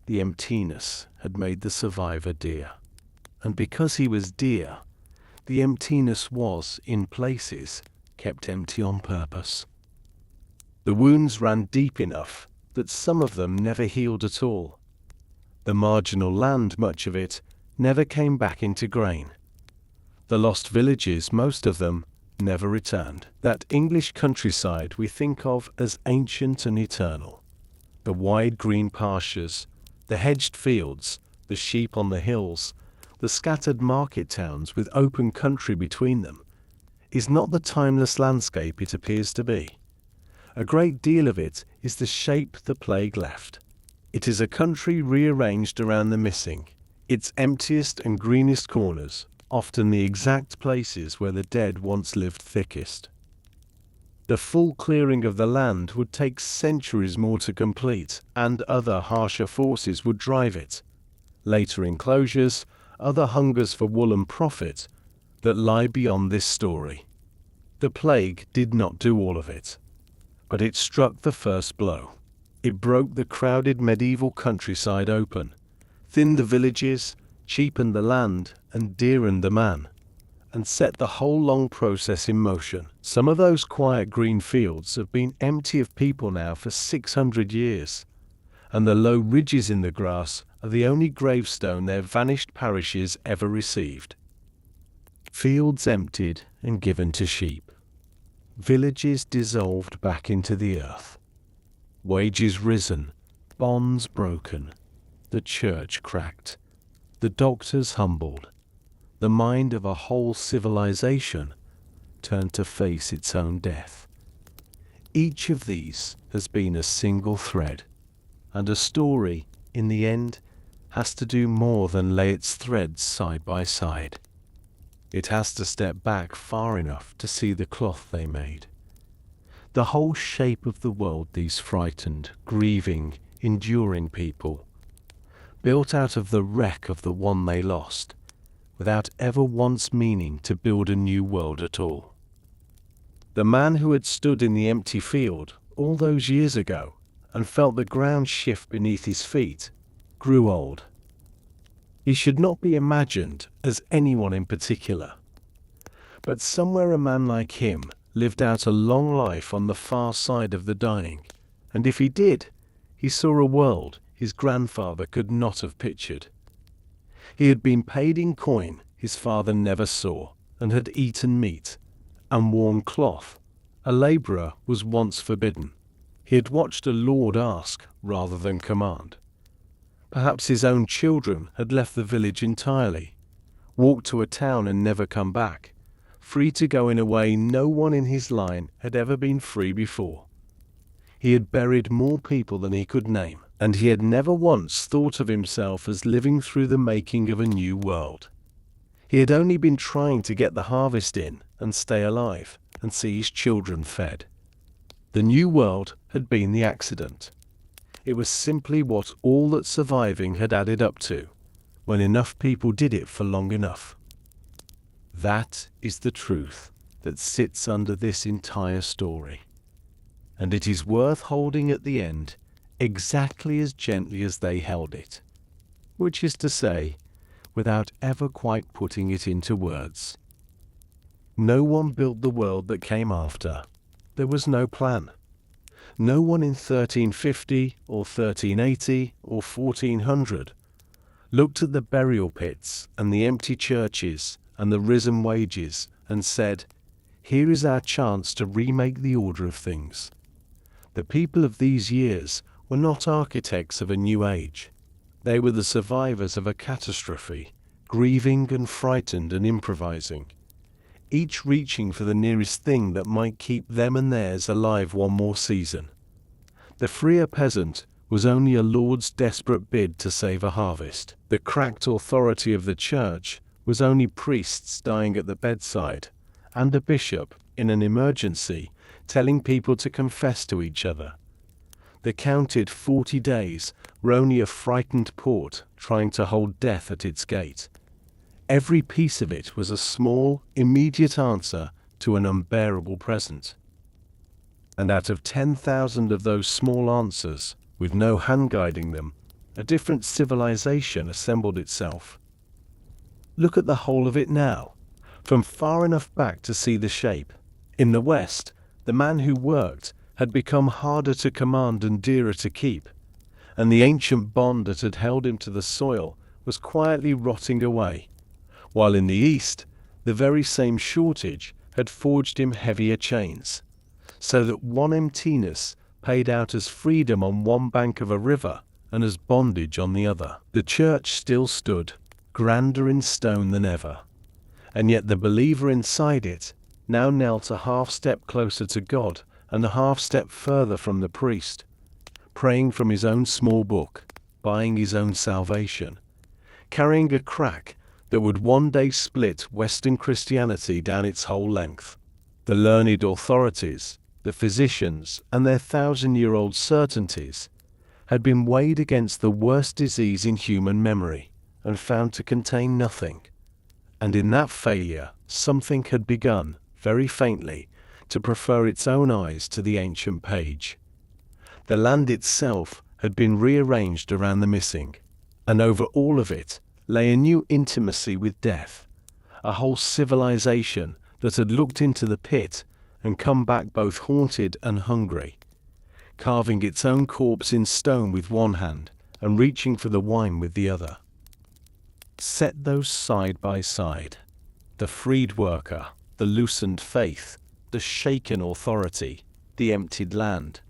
The emptiness had made the survivor dear. And because he was dear, the emptiness was, in places, kept empty on purpose. The wounds ran deep enough that some of them never healed at all. The marginal land, much of it, never came back into grain. The lost villages, most of them, never returned. That English countryside we think of as ancient and eternal. The wide green pastures, the hedged fields, the sheep on the hills, the scattered market towns with open country between them, is not the timeless landscape it appears to be. A great deal of it is the shape the plague left. It is a country rearranged around the missing, its emptiest and greenest corners, often the exact places where the dead once lived thickest. The full clearing of the land would take centuries more to complete, and other harsher forces would drive it. Later enclosures, other hungers for wool and profit, that lie beyond this story. The plague did not do all of it, but it struck the first blow. It broke the crowded medieval countryside open, thinned the villages, cheapened the land, and dearened the man, and set the whole long process in motion. Some of those quiet green fields have been empty of people now for 600 years, and the low ridges in the grass are the only gravestone their vanished parishes ever received. Fields emptied and given to sheep. Villages dissolved back into the earth. Wages risen, bonds broken, the church cracked, the doctors humbled. The mind of a whole civilization turned to face its own death. Each of these has been a single thread, and a story, in the end, has to do more than lay its threads side by side. It has to step back far enough to see the cloth they made. The whole shape of the world these frightened, grieving, enduring people, built out of the wreck of the one they lost, without ever once meaning to build a new world at all. The man who had stood in the empty field all those years ago and felt the ground shift beneath his feet grew old. He should not be imagined as anyone in particular, but somewhere a man like him lived out a long life on the far side of the dying, and if he did, he saw a world his grandfather could not have pictured. He had been paid in coin his father never saw, and had eaten meat, and worn cloth a labourer was once forbidden. He had watched a lord ask rather than command. Perhaps his own children had left the village entirely, walked to a town and never come back, free to go in a way no one in his line had ever been free before. He had buried more people than he could name, and he had never once thought of himself as living through the making of a new world. He had only been trying to get the harvest in and stay alive and see his children fed. The new world had been the accident. It was simply what all that surviving had added up to, when enough people did it for long enough. That is the truth that sits under this entire story, and it is worth holding at the end exactly as gently as they held it, which is to say, without ever quite putting it into words. No one built the world that came after. There was no plan. No one in 1350 or 1380 or 1400 looked at the burial pits and the empty churches and the risen wages and said, "Here is our chance to remake the order of things." The people of these years were not architects of a new age. They were the survivors of a catastrophe, grieving and frightened and improvising, each reaching for the nearest thing that might keep them and theirs alive one more season. The freer peasant was only a lord's desperate bid to save a harvest. The cracked authority of the church was only priests dying at the bedside, and a bishop, in an emergency, telling people to confess to each other. The counted 40 days were only a frightened port trying to hold death at its gate. every piece of it was a small, immediate answer to an unbearable present. And out of 10,000 of those small answers, with no hand guiding them, a different civilization assembled itself. Look at the whole of it now, from far enough back to see the shape. In the West, the man who worked had become harder to command and dearer to keep, and the ancient bond that had held him to the soil was quietly rotting away, while in the East, the very same shortage had forged him heavier chains, so that one emptiness paid out as freedom on one bank of a river and as bondage on the other. The church still stood, grander in stone than ever, and yet the believer inside it now knelt a half step closer to God and a half step further from the priest, praying from his own small book, buying his own salvation, carrying a crack that would one day split Western Christianity down its whole length. The learned authorities, the physicians, and their 1,000-year-old certainties had been weighed against the worst disease in human memory and found to contain nothing. And in that failure, something had begun, very faintly, to prefer its own eyes to the ancient page. The land itself had been rearranged around the missing, and over all of it lay a new intimacy with death, a whole civilization that had looked into the pit and come back both haunted and hungry, carving its own corpse in stone with one hand and reaching for the wine with the other. Set those side by side, the freed worker, the loosened faith, the shaken authority, the emptied land.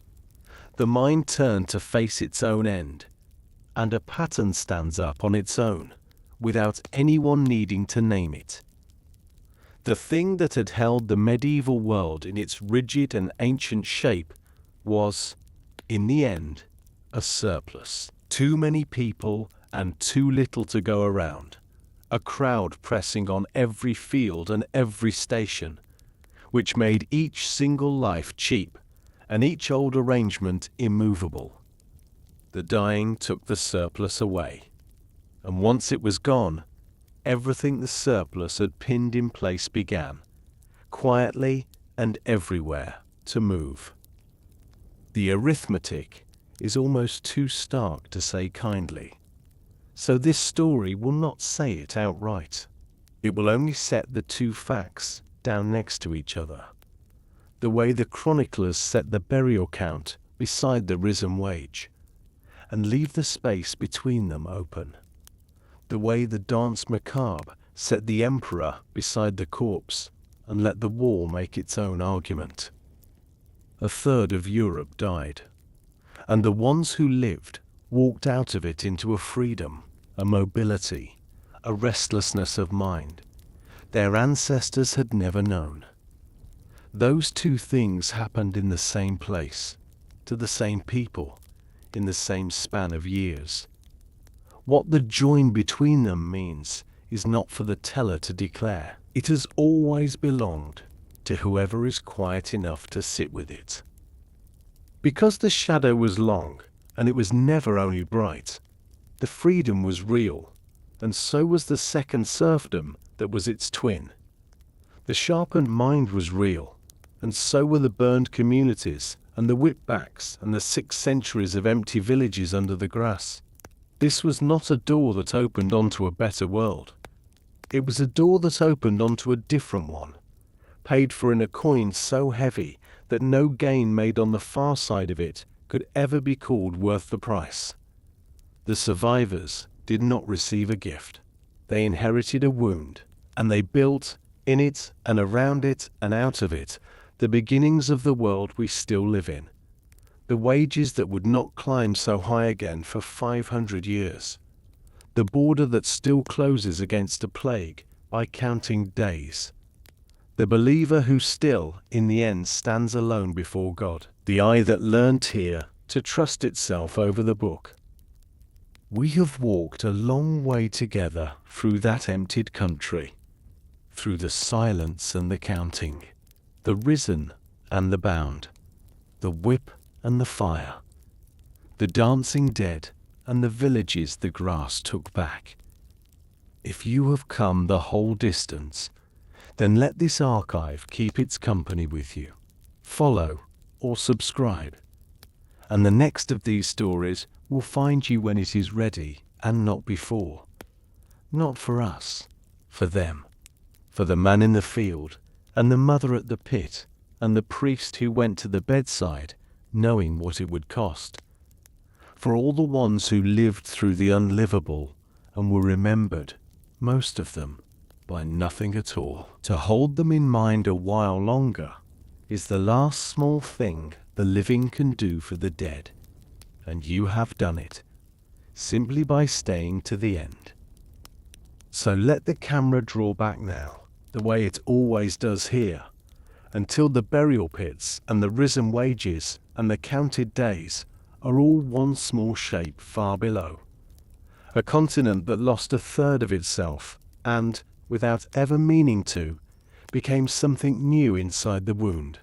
The mind turned to face its own end, and a pattern stands up on its own, without anyone needing to name it. The thing that had held the medieval world in its rigid and ancient shape was, in the end, a surplus. Too many people and too little to go around. A crowd pressing on every field and every station, which made each single life cheap and each old arrangement immovable. The dying took the surplus away, and once it was gone, everything the surplus had pinned in place began, quietly and everywhere, to move. The arithmetic is almost too stark to say kindly, so this story will not say it outright. It will only set the two facts down next to each other, the way the chroniclers set the burial count beside the risen wage, and leave the space between them open, the way the Danse Macabre set the emperor beside the corpse and let the wall make its own argument. A third of Europe died, and the ones who lived walked out of it into a freedom, a mobility, a restlessness of mind their ancestors had never known. Those two things happened in the same place, to the same people, in the same span of years. What the join between them means is not for the teller to declare. It has always belonged to whoever is quiet enough to sit with it. Because the shadow was long, and it was never only bright, the freedom was real, and so was the second serfdom that was its twin. The sharpened mind was real, and so were the burned communities, and the whipbacks, and the 6 centuries of empty villages under the grass. This was not a door that opened onto a better world. It was a door that opened onto a different one, paid for in a coin so heavy that no gain made on the far side of it could ever be called worth the price. The survivors did not receive a gift. They inherited a wound, and they built, in it and around it and out of it, the beginnings of the world we still live in. The wages that would not climb so high again for 500 years. The border that still closes against a plague by counting days. The believer who still, in the end, stands alone before God. The eye that learned here to trust itself over the book. We have walked a long way together through that emptied country, through the silence and the counting, the risen and the bound, the whip and the fire, the dancing dead and the villages the grass took back. If you have come the whole distance, then let this archive keep its company with you. Follow or subscribe, and the next of these stories will find you when it is ready and not before. Not for us, for them, for the man in the field, and the mother at the pit, and the priest who went to the bedside, knowing what it would cost. For all the ones who lived through the unlivable and were remembered, most of them, by nothing at all. To hold them in mind a while longer is the last small thing the living can do for the dead, and you have done it, simply by staying to the end. So let the camera draw back now, the way it always does here, until the burial pits and the risen wages and the counted days are all one small shape far below. A continent that lost a third of itself and, without ever meaning to, became something new inside the wound.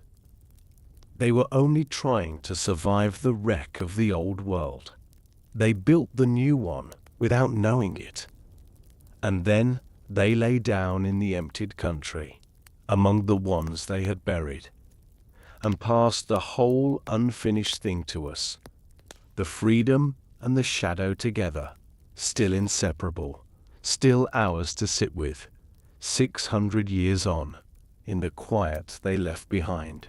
They were only trying to survive the wreck of the old world. They built the new one without knowing it. And then they lay down in the emptied country, among the ones they had buried, and passed the whole unfinished thing to us, the freedom and the shadow together, still inseparable, still ours to sit with, 600 years on, in the quiet they left behind.